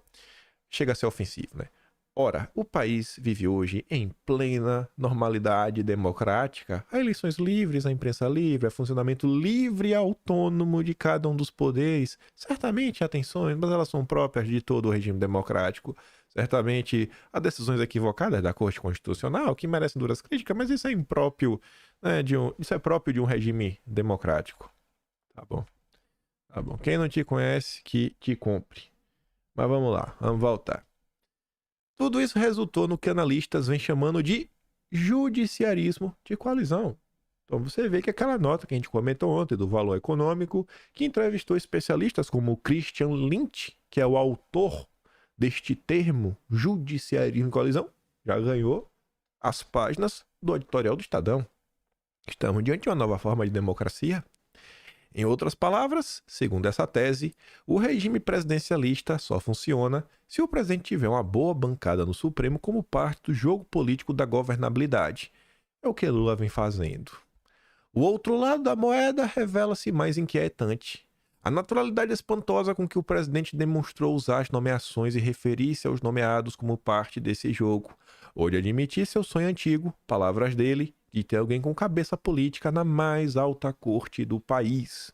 chega a ser ofensivo, né? Ora, o país vive hoje em plena normalidade democrática. Há eleições livres, a imprensa livre, há funcionamento livre e autônomo de cada um dos poderes. Certamente há tensões, mas elas são próprias de todo o regime democrático. Certamente há decisões equivocadas da Corte Constitucional que merecem duras críticas, mas isso é impróprio, né, isso é próprio de um regime democrático. Tá bom? Tá bom. Quem não te conhece, que te compre. Mas vamos lá, vamos voltar. Tudo isso resultou no que analistas vêm chamando de judiciarismo de coalizão. Então você vê que aquela nota que a gente comentou ontem do Valor Econômico, que entrevistou especialistas como Christian Lynch, que é o autor deste termo, judiciarismo de coalizão, já ganhou as páginas do editorial do Estadão. Estamos diante de uma nova forma de democracia. Em outras palavras, segundo essa tese, o regime presidencialista só funciona se o presidente tiver uma boa bancada no Supremo como parte do jogo político da governabilidade. É o que Lula vem fazendo. O outro lado da moeda revela-se mais inquietante. A naturalidade espantosa com que o presidente demonstrou usar as nomeações e referir-se aos nomeados como parte desse jogo, ou de admitir seu sonho antigo, palavras dele, de ter alguém com cabeça política na mais alta corte do país.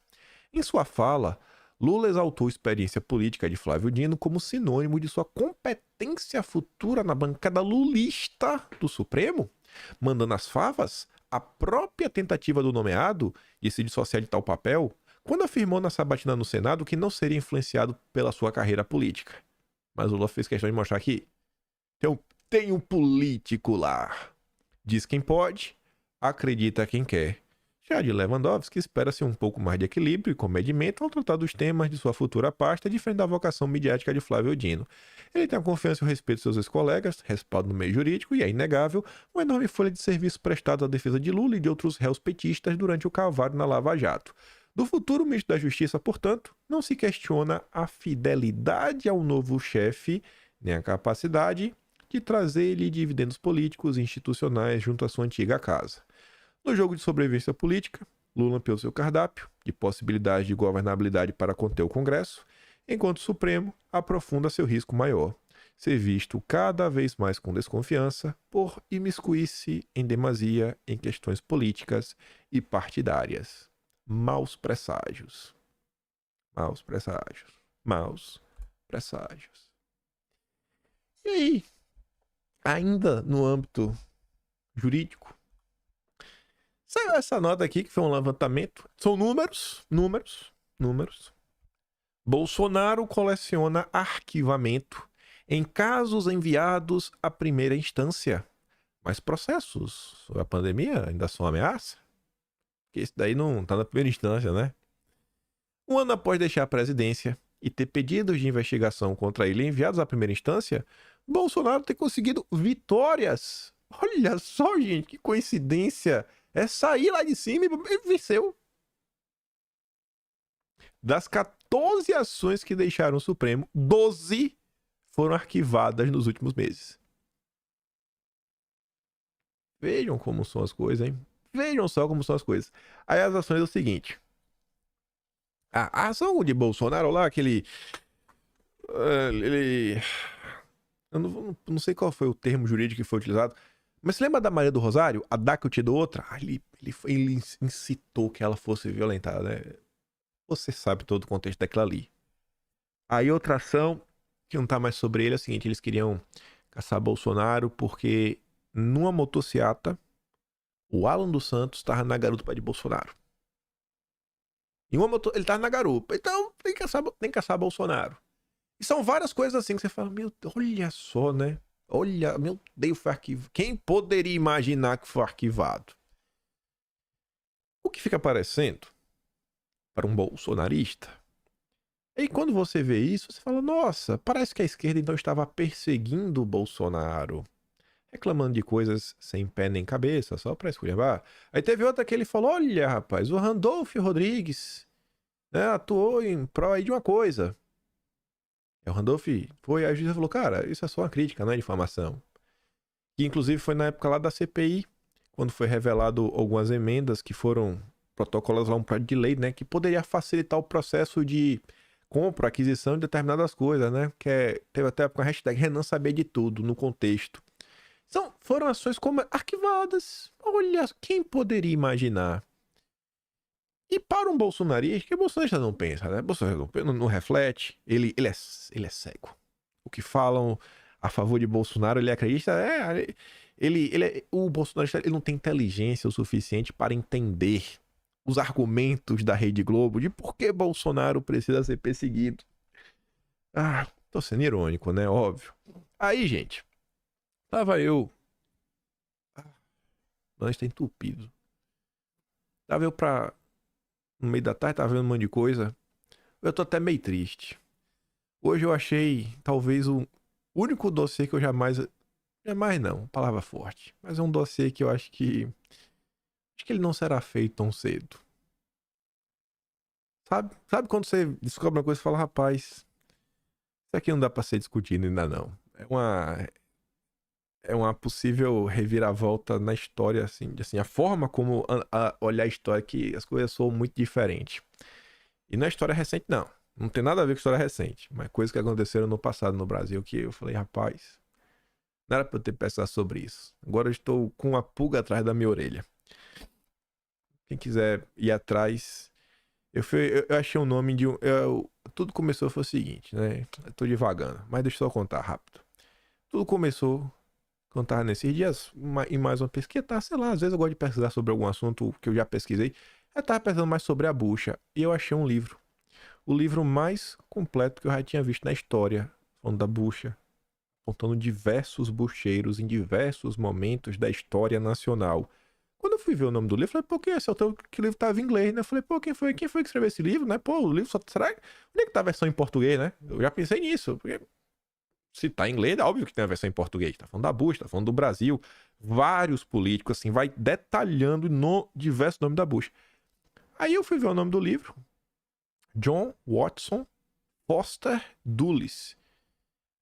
Em sua fala, Lula exaltou a experiência política de Flávio Dino como sinônimo de sua competência futura na bancada lulista do Supremo, mandando as favas a própria tentativa do nomeado de se dissociar de tal papel, quando afirmou na sabatina no Senado que não seria influenciado pela sua carreira política. Mas Lula fez questão de mostrar que tem um político lá. Diz quem pode, acredita quem quer. Já de Lewandowski, espera-se um pouco mais de equilíbrio e comedimento ao tratar dos temas de sua futura pasta, diferente da vocação midiática de Flávio Dino. Ele tem a confiança e o respeito de seus ex-colegas, respaldo no meio jurídico e, é inegável, uma enorme folha de serviço prestado à defesa de Lula e de outros réus petistas durante o calvário na Lava Jato. Do futuro ministro da Justiça, portanto, não se questiona a fidelidade ao novo chefe, nem a capacidade de trazer-lhe dividendos políticos e institucionais junto à sua antiga casa. No jogo de sobrevivência política, Lula ampliou seu cardápio de possibilidades de governabilidade para conter o Congresso, enquanto o Supremo aprofunda seu risco maior, ser visto cada vez mais com desconfiança por imiscuir-se em demasia em questões políticas e partidárias. Maus presságios. Maus presságios. Maus presságios. E aí, ainda no âmbito jurídico, saiu essa nota aqui que foi um levantamento. São números. Bolsonaro coleciona arquivamento em casos enviados à primeira instância. Mas processos sobre a pandemia ainda são ameaça? Porque esse daí não está na primeira instância, né? Um ano após deixar a presidência e ter pedidos de investigação contra ele enviados à primeira instância, Bolsonaro tem conseguido vitórias. Olha só, gente, que coincidência. É sair lá de cima e venceu. Das 14 ações que deixaram o Supremo, 12 foram arquivadas nos últimos meses. Vejam como são as coisas, hein? Vejam só como são as coisas. Aí as ações é o seguinte. A ação de Bolsonaro lá, aquele... Eu não sei qual foi o termo jurídico que foi utilizado, mas você lembra da Maria do Rosário? A dá que eu te dou outra? Ele incitou que ela fosse violentada, né? Você sabe todo o contexto daquilo ali. Aí outra ação, que não tá mais sobre ele, é o seguinte. Eles queriam caçar Bolsonaro porque numa motociata, o Alan dos Santos estava na garupa de Bolsonaro. Em uma ele tá na garupa. Então, tem que caçar Bolsonaro. E são várias coisas assim que você fala, meu Deus, olha só, né? Olha, meu Deus, foi arquivado. Quem poderia imaginar que foi arquivado? O que fica parecendo para um bolsonarista. E quando você vê isso, você fala, nossa, parece que a esquerda então estava perseguindo o Bolsonaro. Reclamando de coisas sem pé nem cabeça, só pra esculhambar. Aí teve outra que ele falou, olha, rapaz, o Randolph Rodrigues, né, atuou em prol aí de uma coisa. O Randolph foi, a juíza falou, cara, isso é só uma crítica, não é difamação. Que inclusive foi na época lá da CPI, quando foi revelado algumas emendas que foram protocoladas lá um projeto de lei, né, que poderia facilitar o processo de compra, aquisição de determinadas coisas, né, teve até com a hashtag Renan saber de tudo no contexto. Foram ações como arquivadas. Olha, quem poderia imaginar? E para um bolsonarista, que o bolsonarista não pensa, né? O bolsonarista não reflete, ele é cego. O que falam a favor de Bolsonaro, ele acredita, o bolsonarista ele não tem inteligência o suficiente para entender os argumentos da Rede Globo de por que Bolsonaro precisa ser perseguido. Ah, tô sendo irônico, né? Óbvio. Aí, gente, tava eu. Nós tá entupido. Tava eu no meio da tarde, tava vendo um monte de coisa. Eu tô até meio triste. Hoje eu achei, talvez, o único dossiê que eu jamais... Jamais não, palavra forte. Mas é um dossiê que eu acho que... Acho que ele não será feito tão cedo. Sabe quando você descobre uma coisa e fala, rapaz, isso aqui não dá pra ser discutido ainda não. É uma possível reviravolta na história, assim, a forma como olhar a história, que as coisas são muito diferentes. E não é história recente, não. Não tem nada a ver com história recente, mas coisas que aconteceram no passado no Brasil que eu falei, rapaz, não era pra eu ter pensado sobre isso. Agora eu estou com uma pulga atrás da minha orelha. Quem quiser ir atrás, eu achei um nome de um... tudo começou, foi o seguinte, né? Eu tô devagando, mas deixa eu só contar rápido. Tudo começou... Quando tava nesses dias, em mais uma pesquisa, tá, sei lá, às vezes eu gosto de pesquisar sobre algum assunto que eu já pesquisei. Eu tava pensando mais sobre a bucha e eu achei um livro. O livro mais completo que eu já tinha visto na história, falando da bucha, contando diversos bucheiros em diversos momentos da história nacional. Quando eu fui ver o nome do livro, eu falei, pô, quem é esse autor? Que o livro tava em inglês, né? Eu falei, pô, quem foi que escreveu esse livro, né? Pô, o livro só... Será? Onde é que tá a versão em português, né? Eu já pensei nisso, porque... Se tá em inglês, é óbvio que tem a versão em português. Tá falando da Bush, tá falando do Brasil. Vários políticos, assim, vai detalhando diversos nomes da Bush. Aí eu fui ver o nome do livro. John Watson Foster Dulles.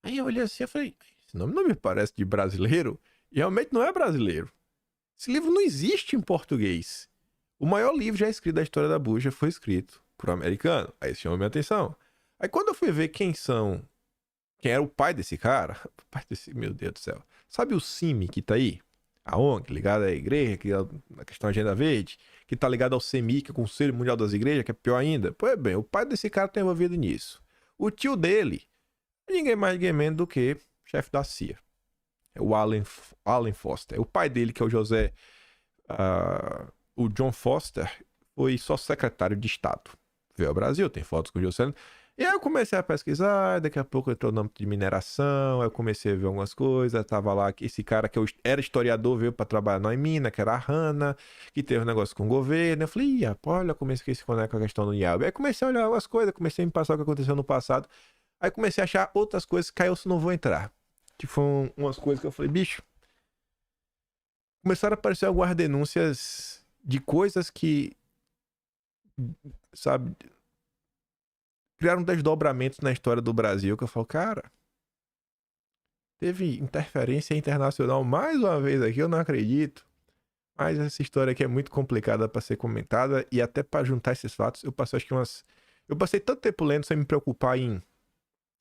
Aí eu olhei assim e falei, esse nome não me parece de brasileiro. E realmente não é brasileiro. Esse livro não existe em português. O maior livro já escrito da história da Bush foi escrito por um americano. Aí isso chamou minha atenção. Aí quando eu fui ver quem era o pai desse cara? O pai desse, meu Deus do céu. Sabe o CIMI que tá aí? A ONG, ligada à igreja, que é a questão da Agenda Verde, que tá ligado ao CEMI, que é o Conselho Mundial das Igrejas, que é pior ainda. Pois bem, o pai desse cara tá envolvido nisso. O tio dele, ninguém mais, ninguém menos do que chefe da CIA. É o Allen Foster. O pai dele, que é o José... o John Foster, foi só secretário de Estado. Veio ao Brasil, tem fotos com o José... E aí eu comecei a pesquisar, daqui a pouco entrou o nome de mineração, aí eu comecei a ver algumas coisas, tava lá, esse cara que era historiador veio pra trabalhar na mina, que era a Hanna, que teve um negócio com o governo, eu falei, olha como esse que se conecta com a questão do IAB. Aí comecei a olhar algumas coisas, comecei a me passar o que aconteceu no passado, aí comecei a achar outras coisas que aí eu não vou entrar. Que foram umas coisas que eu falei, bicho, começaram a aparecer algumas denúncias de coisas que, sabe... criaram desdobramentos na história do Brasil que eu falo, cara, teve interferência internacional mais uma vez aqui, eu não acredito. Mas essa história aqui é muito complicada para ser comentada e até para juntar esses fatos, eu passei acho que eu passei tanto tempo lendo sem me preocupar em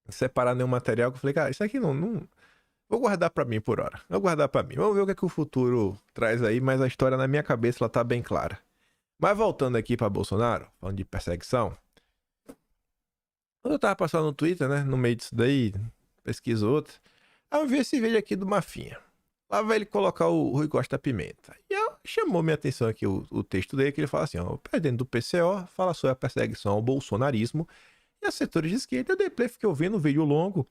separar nenhum material que eu falei, cara, isso aqui não... Vou guardar para mim por hora. Vou guardar para mim. Vamos ver o que é que o futuro traz aí, mas a história na minha cabeça ela tá bem clara. Mas voltando aqui para Bolsonaro, falando de perseguição, quando eu tava passando no Twitter, né, no meio disso daí, pesquisa outra, aí eu vi esse vídeo aqui do Mafinha. Lá vai ele colocar o Rui Costa Pimenta. E chamou minha atenção aqui o texto dele, que ele fala assim, ó, o presidente do PCO fala sobre a perseguição ao bolsonarismo e a setores de esquerda. Eu dei play, fiquei ouvindo um vídeo longo,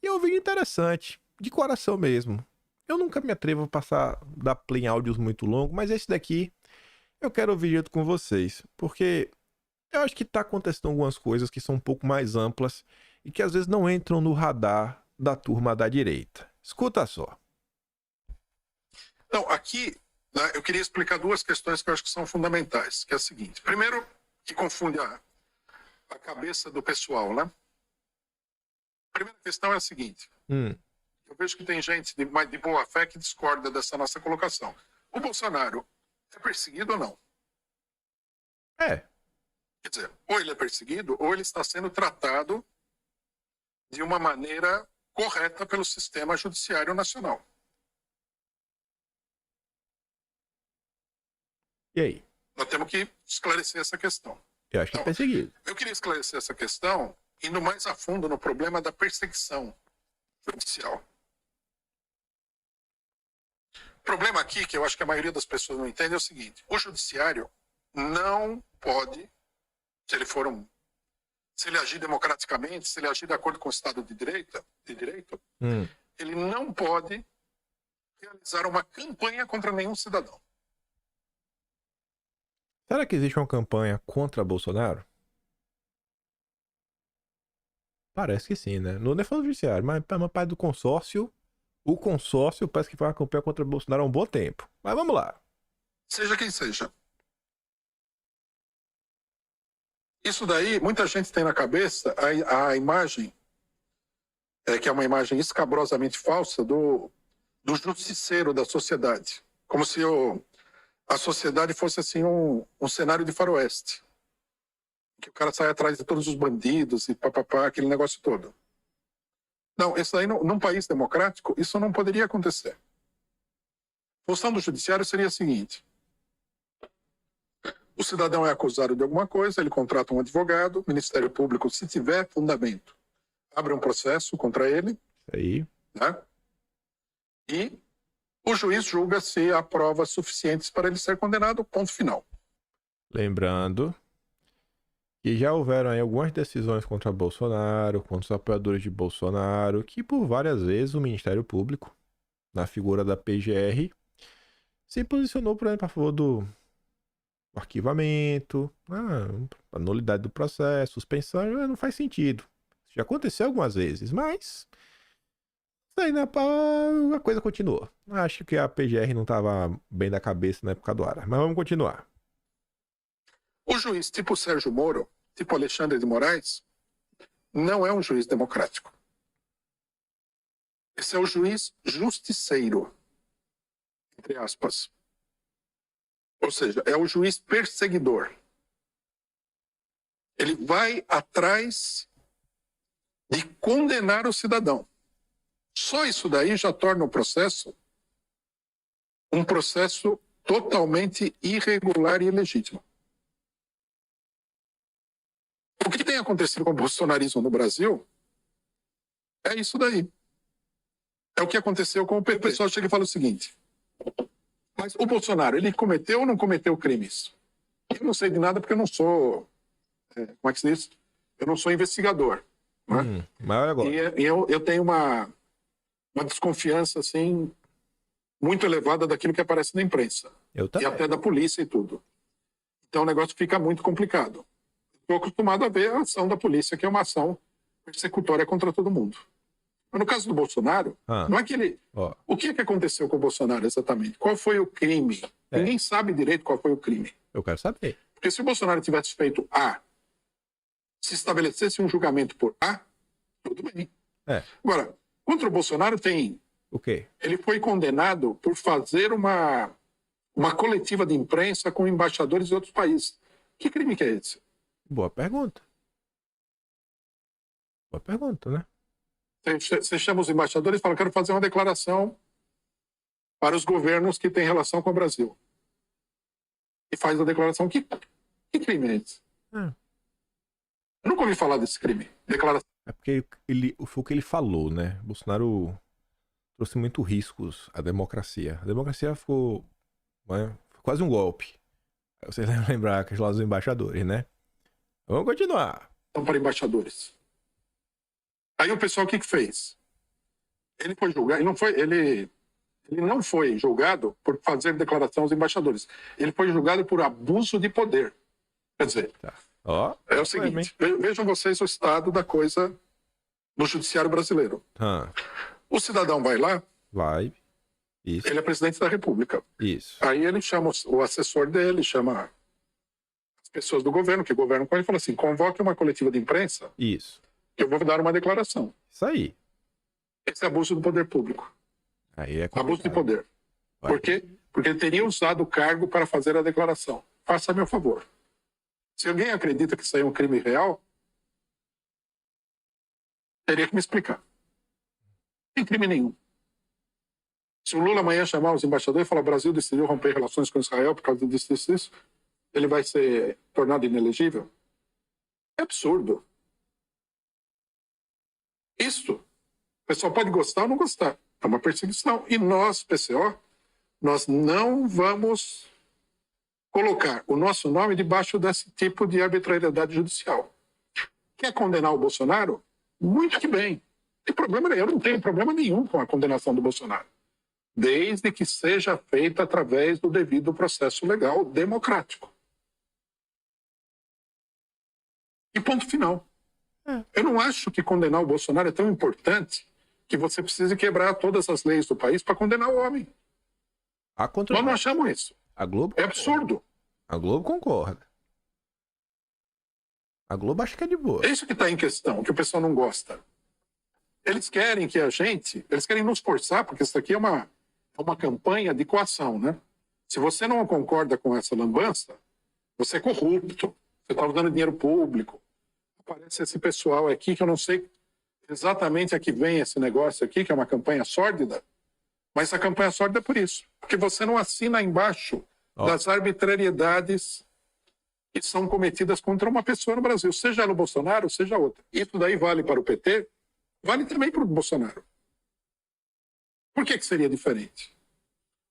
e é um vídeo interessante, de coração mesmo. Eu nunca me atrevo a dar play em áudios muito longos, mas esse daqui eu quero ouvir junto com vocês, porque eu acho que tá acontecendo algumas coisas que são um pouco mais amplas e que às vezes não entram no radar da turma da direita. Escuta só. Então, aqui, né, eu queria explicar duas questões que eu acho que são fundamentais, que é a seguinte. Primeiro, que confunde a cabeça do pessoal, né? A primeira questão é a seguinte. Eu vejo que tem gente de boa fé que discorda dessa nossa colocação. O Bolsonaro é perseguido ou não? É. Quer dizer, ou ele é perseguido, ou ele está sendo tratado de uma maneira correta pelo sistema judiciário nacional. E aí? Nós temos que esclarecer essa questão. Eu acho que é perseguido. Eu queria esclarecer essa questão indo mais a fundo no problema da perseguição judicial. O problema aqui, que eu acho que a maioria das pessoas não entende, é o seguinte. O judiciário não pode, se ele agir democraticamente, se ele agir de acordo com o Estado de Direito, ele não pode realizar uma campanha contra nenhum cidadão. Será que existe uma campanha contra Bolsonaro? Parece que sim, né? Não é falando do judiciário, mas uma parte do consórcio. O consórcio parece que foi uma campanha contra Bolsonaro há um bom tempo. Mas vamos lá. Seja quem seja. Isso daí, muita gente tem na cabeça a imagem, que é uma imagem escabrosamente falsa, do justiceiro da sociedade. Como se a sociedade fosse assim um cenário de faroeste. Que o cara sai atrás de todos os bandidos e papapá, aquele negócio todo. Não, isso aí, num país democrático, isso não poderia acontecer. A função do judiciário seria a seguinte. O cidadão é acusado de alguma coisa, ele contrata um advogado, o Ministério Público, se tiver fundamento, abre um processo contra ele. Aí. Né? E o juiz julga se há provas suficientes para ele ser condenado, ponto final. Lembrando que já houveram aí algumas decisões contra Bolsonaro, contra os apoiadores de Bolsonaro, que por várias vezes o Ministério Público, na figura da PGR, se posicionou, por exemplo, a favor do arquivamento, a nulidade do processo, suspensão, não faz sentido. Isso já aconteceu algumas vezes, mas aí, né, a coisa continuou. Acho que a PGR não estava bem da cabeça na época do Ara, mas vamos continuar. O juiz tipo Sérgio Moro, tipo Alexandre de Moraes, não é um juiz democrático. Esse é o juiz justiceiro, entre aspas. Ou seja, é o juiz perseguidor. Ele vai atrás de condenar o cidadão. Só isso daí já torna o processo um processo totalmente irregular e ilegítimo. O que tem acontecido com o bolsonarismo no Brasil é isso daí. É o que aconteceu com o PP. O pessoal chega e fala o seguinte, mas o Bolsonaro, ele cometeu ou não cometeu crimes? Eu não sei de nada porque eu não sou, como é que se diz? Eu não sou investigador. Né? Mas olha agora. E eu tenho uma desconfiança, assim, muito elevada daquilo que aparece na imprensa. Eu também. E até da polícia e tudo. Então o negócio fica muito complicado. Estou acostumado a ver a ação da polícia, que é uma ação persecutória contra todo mundo. Mas no caso do Bolsonaro, não é que ele... O que aconteceu com o Bolsonaro exatamente? Qual foi o crime? Ninguém sabe direito qual foi o crime. Eu quero saber. Porque se o Bolsonaro tivesse feito A, se estabelecesse um julgamento por A, tudo bem. Agora, contra o Bolsonaro tem... O quê? Ele foi condenado por fazer uma coletiva de imprensa com embaixadores de outros países. Que crime que é esse? Boa pergunta. Boa pergunta, né? Você chama os embaixadores e fala, quero fazer uma declaração para os governos que têm relação com o Brasil. E faz a declaração. Que crime é esse? Eu nunca ouvi falar desse crime. Declaração. É porque foi o que ele falou, né? Bolsonaro... trouxe muito riscos à democracia. A democracia ficou, né, foi quase um golpe. Aí vocês lembrar que lá dos embaixadores, né? Vamos continuar. Então, para embaixadores. Aí o pessoal o que fez? Ele foi julgado, ele não foi julgado por fazer declaração aos embaixadores. Ele foi julgado por abuso de poder. Quer dizer, Tá. Ó, é o seguinte, vejam vocês o estado da coisa no judiciário brasileiro. O cidadão vai lá, vai. Isso. ele é presidente da República. Isso. Aí ele chama o assessor dele, chama as pessoas do governo que governam com ele e fala assim, convoque uma coletiva de imprensa. Isso. Que eu vou dar uma declaração. Isso aí. Esse é abuso do poder público. Aí é abuso de poder. Vai. Por quê? Porque ele teria usado o cargo para fazer a declaração. Faça meu favor. Se alguém acredita que isso aí é um crime real, teria que me explicar. Não tem crime nenhum. Se o Lula amanhã chamar os embaixadores e falar o Brasil decidiu romper relações com Israel por causa disso, ele vai ser tornado inelegível? É absurdo. Isso, o pessoal pode gostar ou não gostar. É uma perseguição. E nós, PCO, nós não vamos colocar o nosso nome debaixo desse tipo de arbitrariedade judicial. Quer condenar o Bolsonaro? Muito que bem. Não tem problema nenhum. Eu não tenho problema nenhum com a condenação do Bolsonaro. Desde que seja feita através do devido processo legal democrático. E ponto final. Eu não acho que condenar o Bolsonaro é tão importante que você precise quebrar todas as leis do país para condenar o homem. Nós não achamos isso. A Globo é absurdo. A Globo concorda. A Globo acha que é de boa. É isso que está em questão, que o pessoal não gosta. Eles querem que eles querem nos forçar, porque isso aqui é uma campanha de coação, né? Se você não concorda com essa lambança, você é corrupto, você está usando dinheiro público. Aparece esse pessoal aqui que eu não sei exatamente a que vem esse negócio aqui, que é uma campanha sórdida, mas a campanha sórdida é por isso, porque você não assina embaixo das arbitrariedades que são cometidas contra uma pessoa no Brasil, seja ela o Bolsonaro, seja outra. Isso daí vale para o PT, vale também para o Bolsonaro. Por que seria diferente?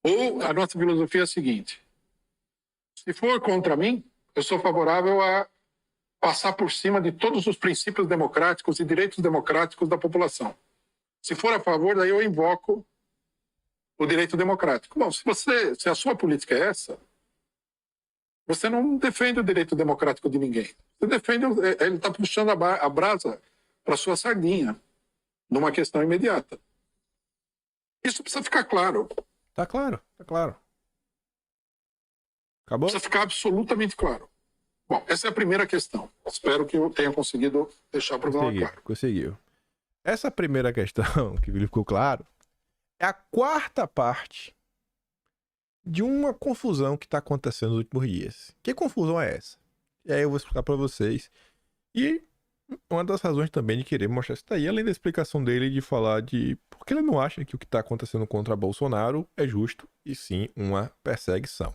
Ou a nossa filosofia é a seguinte, se for contra mim, eu sou favorável a passar por cima de todos os princípios democráticos e direitos democráticos da população. Se for a favor, daí eu invoco o direito democrático. Bom, se a sua política é essa, você não defende o direito democrático de ninguém. Você defende, ele está puxando a brasa para sua sardinha, numa questão imediata. Isso precisa ficar claro. Tá claro, tá claro. Acabou? Precisa ficar absolutamente claro. Bom, essa é a primeira questão. Espero que eu tenha conseguido deixar o problema claro. Conseguiu. Essa primeira questão, que ficou claro, é a quarta parte de uma confusão que está acontecendo nos últimos dias. Que confusão é essa? E aí eu vou explicar para vocês. E uma das razões também de querer mostrar isso daí, além da explicação dele de falar de por que ele não acha que o que está acontecendo contra Bolsonaro é justo e sim uma perseguição.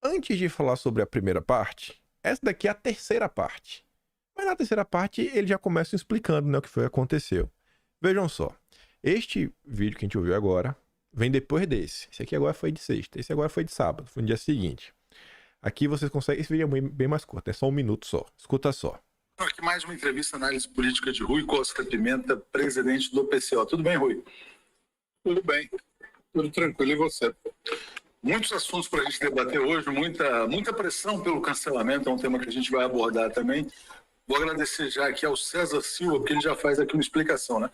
Antes de falar sobre a primeira parte, essa daqui é a terceira parte. Mas na terceira parte ele já começa explicando, né, o que foi que aconteceu. Vejam só, este vídeo que a gente ouviu agora vem depois desse. Esse aqui agora foi de sexta, esse agora foi de sábado, foi no dia seguinte. Aqui vocês conseguem, esse vídeo é bem mais curto, é só 1 minuto só, escuta só. Aqui mais uma entrevista, análise política de Rui Costa Pimenta, presidente do PCO. Tudo bem, Rui? Tudo bem, tudo tranquilo, e você? Muitos assuntos para a gente debater hoje, muita pressão pelo cancelamento, é um tema que a gente vai abordar também. Vou agradecer já aqui ao César Silva, porque ele já faz aqui uma explicação, né?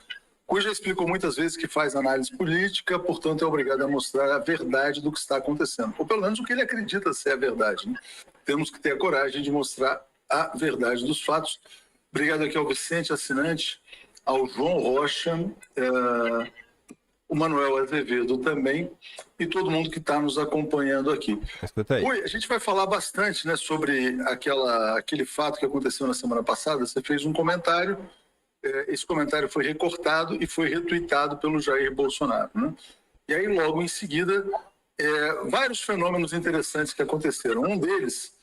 Rui já explicou muitas vezes que faz análise política, portanto é obrigado a mostrar a verdade do que está acontecendo, ou pelo menos o que ele acredita ser a verdade, né? Temos que ter a coragem de mostrar a verdade dos fatos. Obrigado aqui ao Vicente, assinante, ao João Rocha, o Manuel Azevedo também, e todo mundo que está nos acompanhando aqui. Oi, a gente vai falar bastante, né, sobre aquele fato que aconteceu na semana passada. Você fez um comentário, esse comentário foi recortado e foi retuitado pelo Jair Bolsonaro, né? E aí, logo em seguida, vários fenômenos interessantes que aconteceram. Um deles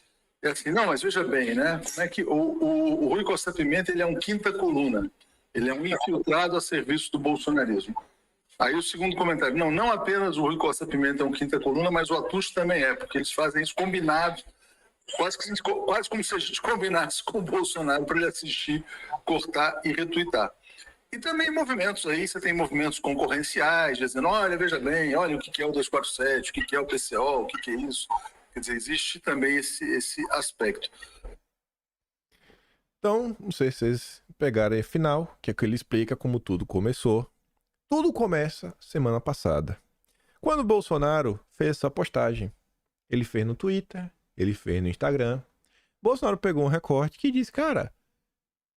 é assim, não, mas veja bem, né, como é que o Rui Costa Pimenta, ele é um quinta coluna, ele é um infiltrado a serviço do bolsonarismo. Aí o segundo comentário, não apenas o Rui Costa Pimenta é um quinta coluna, mas o Atush também é, porque eles fazem isso combinado, quase como se a gente combinasse com o Bolsonaro para ele assistir, cortar e retuitar. E também movimentos aí, você tem movimentos concorrenciais, dizendo, olha, veja bem, olha o que é o 247, o que é o PCO, o que é isso. Quer dizer, existe também esse aspecto. Então, não sei se vocês pegaram aí a final, que é que ele explica como tudo começou. Tudo começa semana passada, quando o Bolsonaro fez essa postagem. Ele fez no Twitter, ele fez no Instagram. Bolsonaro pegou um recorte que diz, cara,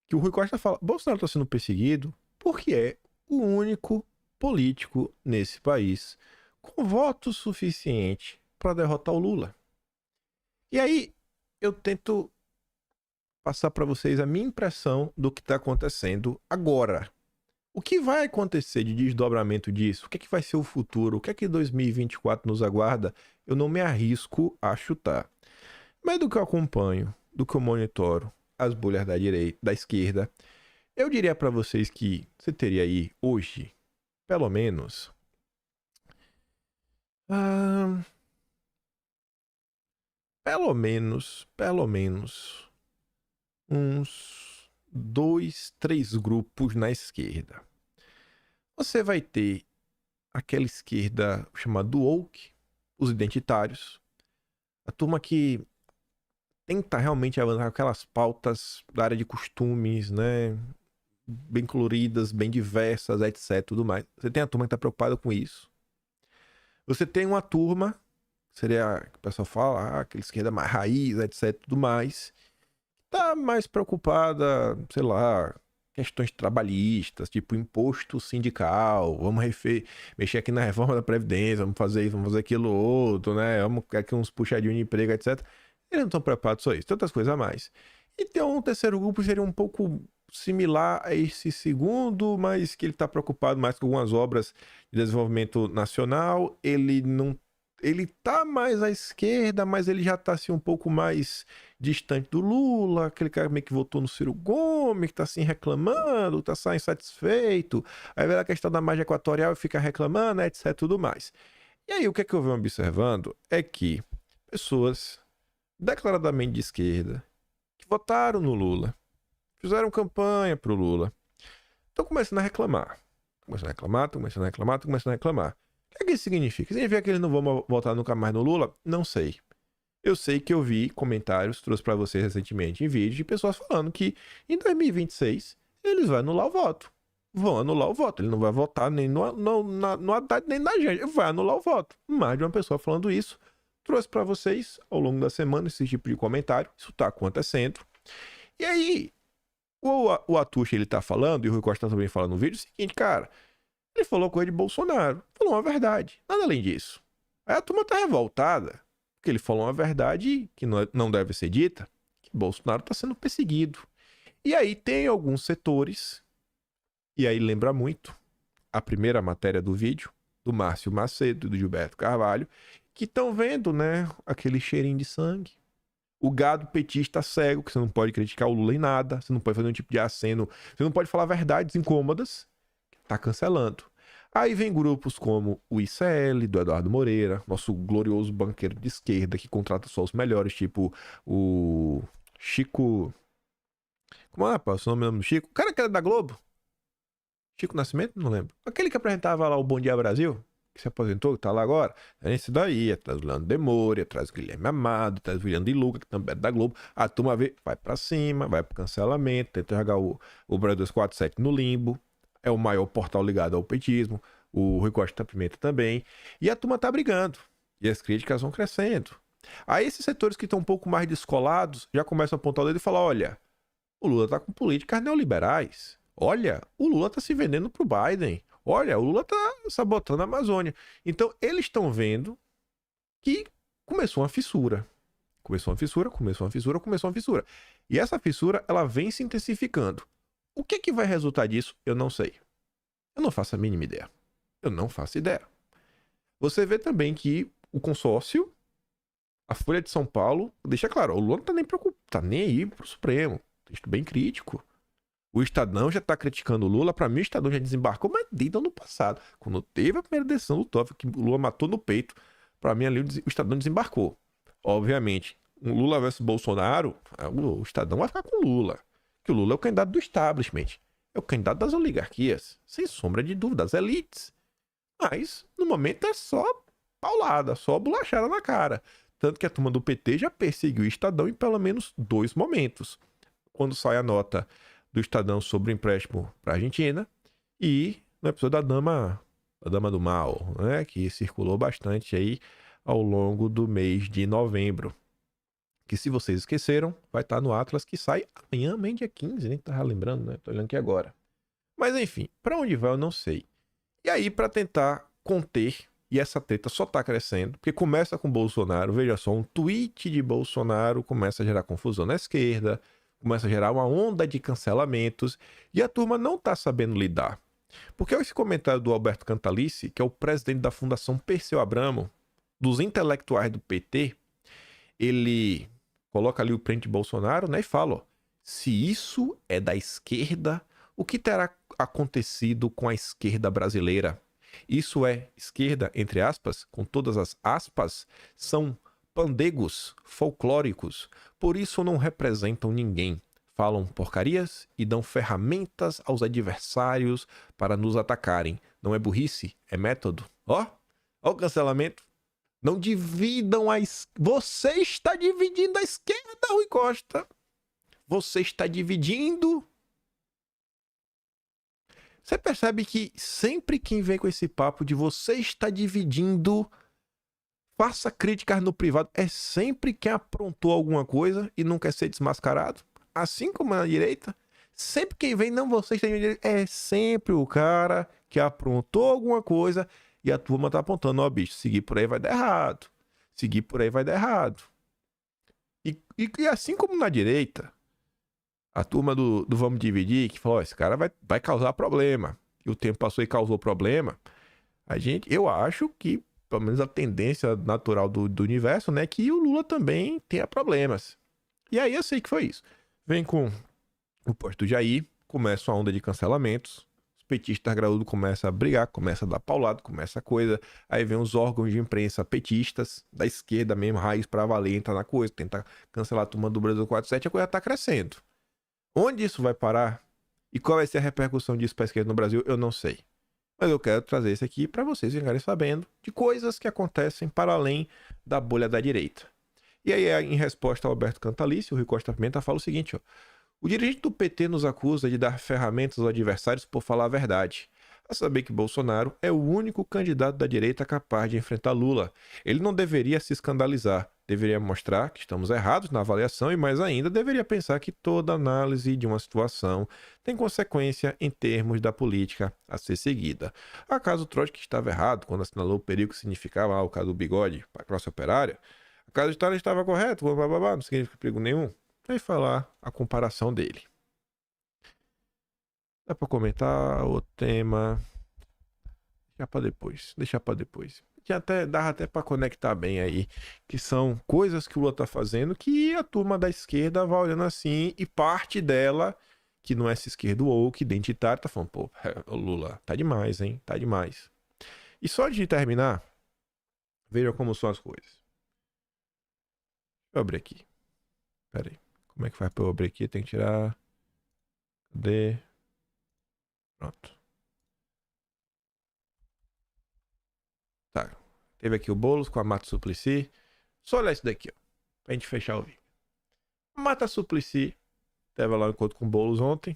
que o Rui Costa fala, Bolsonaro está sendo perseguido porque é o único político nesse país com voto suficiente para derrotar o Lula. E aí eu tento passar para vocês a minha impressão do que está acontecendo agora. O que vai acontecer de desdobramento disso? O que é que vai ser o futuro? O que é que 2024 nos aguarda? Eu não me arrisco a chutar. Mas do que eu acompanho, do que eu monitoro, as bolhas da direita, da esquerda, eu diria para vocês que você teria aí hoje, pelo menos, uns 2, 3 grupos na esquerda. Você vai ter aquela esquerda chamada woke, os identitários, a turma que tenta realmente avançar aquelas pautas da área de costumes, né? Bem coloridas, bem diversas, etc. Tudo mais. Você tem a turma que está preocupada com isso. Você tem uma turma, seria que o pessoal fala, aquela esquerda mais raiz, etc. Tudo mais, tá mais preocupada, sei lá, questões trabalhistas, tipo imposto sindical, vamos mexer aqui na reforma da Previdência, vamos fazer isso, vamos fazer aquilo outro, né? Vamos aqui uns puxadinhos de emprego, etc. Eles não estão preocupados só isso, tem outras coisas a mais. E tem um terceiro grupo que seria um pouco similar a esse segundo, mas que ele está preocupado mais com algumas obras de desenvolvimento nacional. Ele tá mais à esquerda, mas ele já tá assim um pouco mais distante do Lula, aquele cara meio que votou no Ciro Gomes, que tá assim reclamando, tá só insatisfeito, aí vem a questão da margem equatorial e fica reclamando, etc, tudo mais. E aí o que é que eu venho observando é que pessoas declaradamente de esquerda, que votaram no Lula, fizeram campanha pro Lula, estão começando a reclamar. Começando a reclamar. O que é que isso significa? Significa que eles não vão votar nunca mais no Lula? Não sei. Eu sei que eu vi comentários, trouxe para vocês recentemente em vídeo, de pessoas falando que em 2026 eles vão anular o voto. Vão anular o voto. Ele não vai votar nem no Haddad nem na gente. Vai anular o voto. Mais de uma pessoa falando isso. Trouxe para vocês ao longo da semana esse tipo de comentário. Isso está acontecendo. E aí, o Atush ele tá falando, e o Rui Costa também falando no vídeo, é o seguinte, cara. Ele falou coisa de Bolsonaro. Falou uma verdade. Nada além disso. Aí a turma tá revoltada. Porque ele falou uma verdade que não deve ser dita. Que Bolsonaro tá sendo perseguido. E aí tem alguns setores. E aí lembra muito a primeira matéria do vídeo. Do Márcio Macedo e do Gilberto Carvalho. Que estão vendo, né? Aquele cheirinho de sangue. O gado petista cego. Que você não pode criticar o Lula em nada. Você não pode fazer um tipo de aceno. Você não pode falar verdades incômodas. Tá cancelando. Aí vem grupos como o ICL, do Eduardo Moreira, nosso glorioso banqueiro de esquerda, que contrata só os melhores, tipo o Chico... Como é, rapaz? O nome do Chico? O cara que era da Globo? Chico Nascimento? Não lembro. Aquele que apresentava lá o Bom Dia Brasil, que se aposentou, que tá lá agora. É esse daí, atrás do Leandro Demore, atrás do Guilherme Amado, atrás do William de Luca, que também é da Globo. A turma vai pra cima, vai pro cancelamento, tenta jogar o Brasil 247 no limbo. É o maior portal ligado ao petismo. O Rui Costa Pimenta também. E a turma tá brigando. E as críticas vão crescendo. Aí esses setores que estão um pouco mais descolados já começam a apontar o dedo e falar, olha, o Lula tá com políticas neoliberais. Olha, o Lula tá se vendendo pro Biden. Olha, o Lula tá sabotando a Amazônia. Então eles estão vendo que começou uma fissura. Começou uma fissura. E essa fissura, ela vem se intensificando. O que é que vai resultar disso? Eu não sei. Eu não faço a mínima ideia. Eu não faço ideia. Você vê também que o consórcio, a Folha de São Paulo, deixa claro, o Lula não tá nem preocupado, tá nem aí pro Supremo. Texto bem crítico. O Estadão já tá criticando o Lula. Pra mim, o Estadão já desembarcou, mas desde o ano passado. Quando teve a primeira decisão do Toffoli, que o Lula matou no peito, pra mim ali o Estadão desembarcou. Obviamente, um Lula versus Bolsonaro, o Estadão vai ficar com o Lula. Que o Lula é o candidato do establishment. É o candidato das oligarquias. Sem sombra de dúvida, das elites. Mas, no momento, é só paulada, só bolachada na cara. Tanto que a turma do PT já perseguiu o Estadão em pelo menos 2 momentos. Quando sai a nota do Estadão sobre o empréstimo para a Argentina e no episódio da Dama do Mal, né, que circulou bastante aí ao longo do mês de novembro. Que, se vocês esqueceram, vai estar no Atlas, que sai amanhã, dia 15, nem tava lembrando, né? Tô olhando aqui agora. Mas enfim, para onde vai eu não sei. E aí, para tentar conter, e essa treta só tá crescendo, porque começa com Bolsonaro, veja só, um tweet de Bolsonaro começa a gerar confusão na esquerda, começa a gerar uma onda de cancelamentos, e a turma não tá sabendo lidar. Porque esse comentário do Alberto Cantalice, que é o presidente da Fundação Perseu Abramo, dos intelectuais do PT, ele coloca ali o print de Bolsonaro, né, e fala, ó, se isso é da esquerda, o que terá acontecido com a esquerda brasileira? Isso é esquerda, entre aspas, com todas as aspas, são pandegos folclóricos, por isso não representam ninguém. Falam porcarias e dão ferramentas aos adversários para nos atacarem. Não é burrice, é método. Ó o cancelamento. Não dividam a esquerda. Você está dividindo a esquerda, Rui Costa. Você está dividindo. Você percebe que sempre quem vem com esse papo de você está dividindo, faça críticas no privado, é sempre quem aprontou alguma coisa e não quer ser desmascarado. Assim como na direita, sempre quem vem, não, você está dividindo, é sempre o cara que aprontou alguma coisa e a turma tá apontando, ó, bicho, seguir por aí vai dar errado. Seguir por aí vai dar errado. E assim como na direita, a turma do Vamos Dividir, que falou, esse cara vai causar problema. E o tempo passou e causou problema. Eu acho que, pelo menos a tendência natural do universo, né, que o Lula também tenha problemas. E aí eu sei que foi isso. Vem com o posto do Jair, começa uma onda de cancelamentos, os petistas graúdos começam a brigar, começa a dar paulado, começa a coisa, aí vem os órgãos de imprensa petistas, da esquerda mesmo, raiz pra valer, entrar na coisa, tentar cancelar a turma do Brasil 47, a coisa tá crescendo. Onde isso vai parar? E qual vai ser a repercussão disso pra esquerda no Brasil? Eu não sei. Mas eu quero trazer isso aqui para vocês ficarem sabendo de coisas que acontecem para além da bolha da direita. E aí, em resposta ao Alberto Cantalice, o Rui Costa Pimenta fala o seguinte, ó. O dirigente do PT nos acusa de dar ferramentas aos adversários por falar a verdade. A saber que Bolsonaro é o único candidato da direita capaz de enfrentar Lula. Ele não deveria se escandalizar, deveria mostrar que estamos errados na avaliação e, mais ainda, deveria pensar que toda análise de uma situação tem consequência em termos da política a ser seguida. Acaso Trotsky estava errado quando assinalou o perigo que significava o caso do bigode para a classe operária? Acaso Stalin estava correto, blá, blá, blá, blá, não significa perigo nenhum? Aí falar a comparação dele. Dá pra comentar o tema. Deixar pra depois. Dá até pra conectar bem aí. Que são coisas que o Lula tá fazendo que a turma da esquerda vai olhando assim. E parte dela, que não é essa esquerda woke, identitária, tá falando, pô, o Lula, tá demais, hein? Tá demais. E só de terminar, veja como são as coisas. Deixa eu abrir aqui. Pera aí. Como é que faz pra eu abrir aqui? Tem que tirar. Cadê? Pronto. Tá. Teve aqui o Boulos com a Marta Suplicy. Só olhar isso daqui, ó. Pra gente fechar o vídeo. Marta Suplicy teve lá um encontro com o Boulos ontem.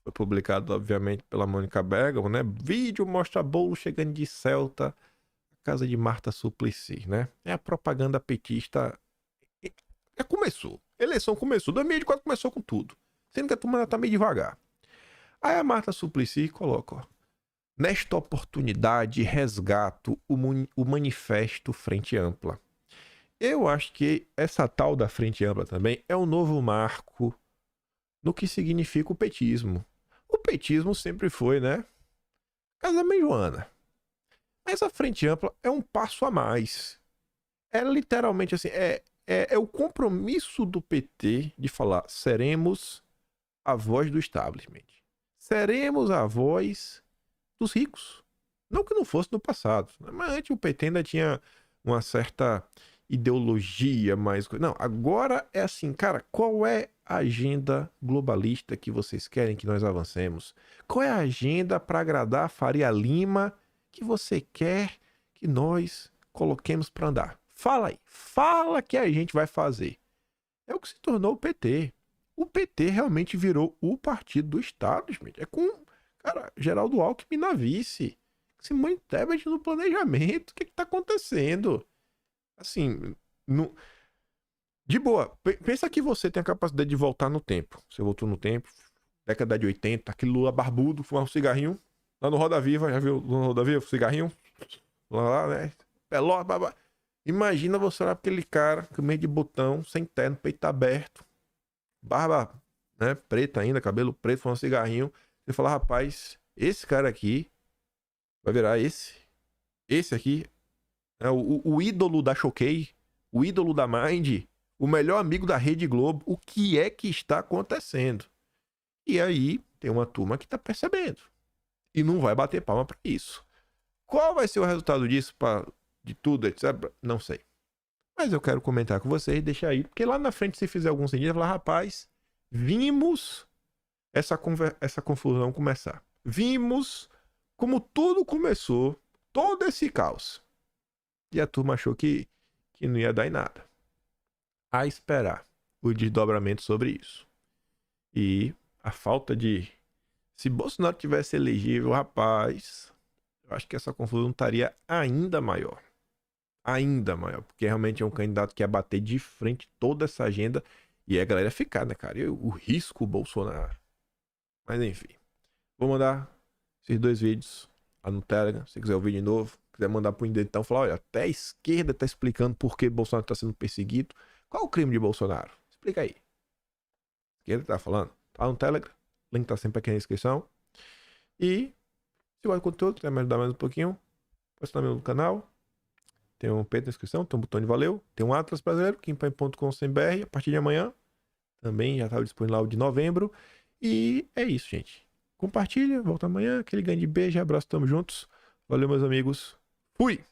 Foi publicado, obviamente, pela Mônica Bergamo, né? Vídeo mostra Boulos chegando de Celta, casa de Marta Suplicy, né? É a propaganda petista. Começou. A eleição começou. 2024 começou com tudo. Sendo que a turma tá meio devagar. Aí a Marta Suplicy coloca, ó. Nesta oportunidade, resgato o manifesto Frente Ampla. Eu acho que essa tal da Frente Ampla também é um novo marco no que significa o petismo. O petismo sempre foi, né? Casa Joana. Mas a Frente Ampla é um passo a mais. É literalmente assim, é o compromisso do PT de falar, seremos a voz do establishment. seremos a voz dos ricos. Não que não fosse no passado, né? Mas antes o PT ainda tinha uma certa ideologia mais... Não, agora é assim, cara, qual é a agenda globalista que vocês querem que nós avancemos? Qual é a agenda para agradar a Faria Lima que você quer que nós coloquemos para andar? Fala aí, fala que a gente vai fazer. É o que se tornou o PT. O PT realmente virou o partido do establishment. É com, cara, Geraldo Alckmin na vice. Simone Tebet no planejamento. O que tá acontecendo? Assim, de boa. Pensa que você tem a capacidade de voltar no tempo. Você voltou no tempo, década de 80, aquele Lula barbudo, fumar um cigarrinho. Lá no Roda Viva, já viu no Roda Viva, cigarrinho? Lá, né? Pelota, babá. Imagina você olhar pra aquele cara com meio de botão, sem terno, peito aberto, barba, né, preta ainda, cabelo preto, fumando um cigarrinho. Você fala, rapaz, esse cara aqui vai virar esse aqui, é o ídolo da Choquei, o ídolo da Mind, o melhor amigo da Rede Globo. O que é que está acontecendo? E aí tem uma turma que tá percebendo e não vai bater palma pra isso. Qual vai ser o resultado disso, de tudo, etc? Não sei. Mas eu quero comentar com vocês, deixar aí, porque lá na frente, se fizer algum sentido, eu vou falar, rapaz, vimos essa confusão começar. Vimos como tudo começou, todo esse caos. E a turma achou que não ia dar em nada. A esperar o desdobramento sobre isso. E a falta de... Se Bolsonaro tivesse elegível, rapaz, eu acho que essa confusão estaria ainda maior. Ainda maior, porque realmente é um candidato que ia bater de frente toda essa agenda e a galera ficar, né, cara? O risco Bolsonaro. Mas enfim, vou mandar esses 2 vídeos lá no Telegram. Se quiser o vídeo novo, quiser mandar pro Indentão, falar, olha, até a esquerda tá explicando por que Bolsonaro tá sendo perseguido. Qual o crime de Bolsonaro? Explica aí. A esquerda tá falando? Tá no Telegram, link tá sempre aqui na descrição. E se gosta do conteúdo, quiser me ajudar mais um pouquinho, pode estar no canal. Tem um P na descrição, tem um botão de valeu. Tem um Atlas brasileiro, kimpai.com.br. A partir de amanhã também já está disponível lá o de novembro. E é isso, gente. Compartilha, volta amanhã. Aquele grande beijo, abraço, tamo juntos. Valeu, meus amigos. Fui!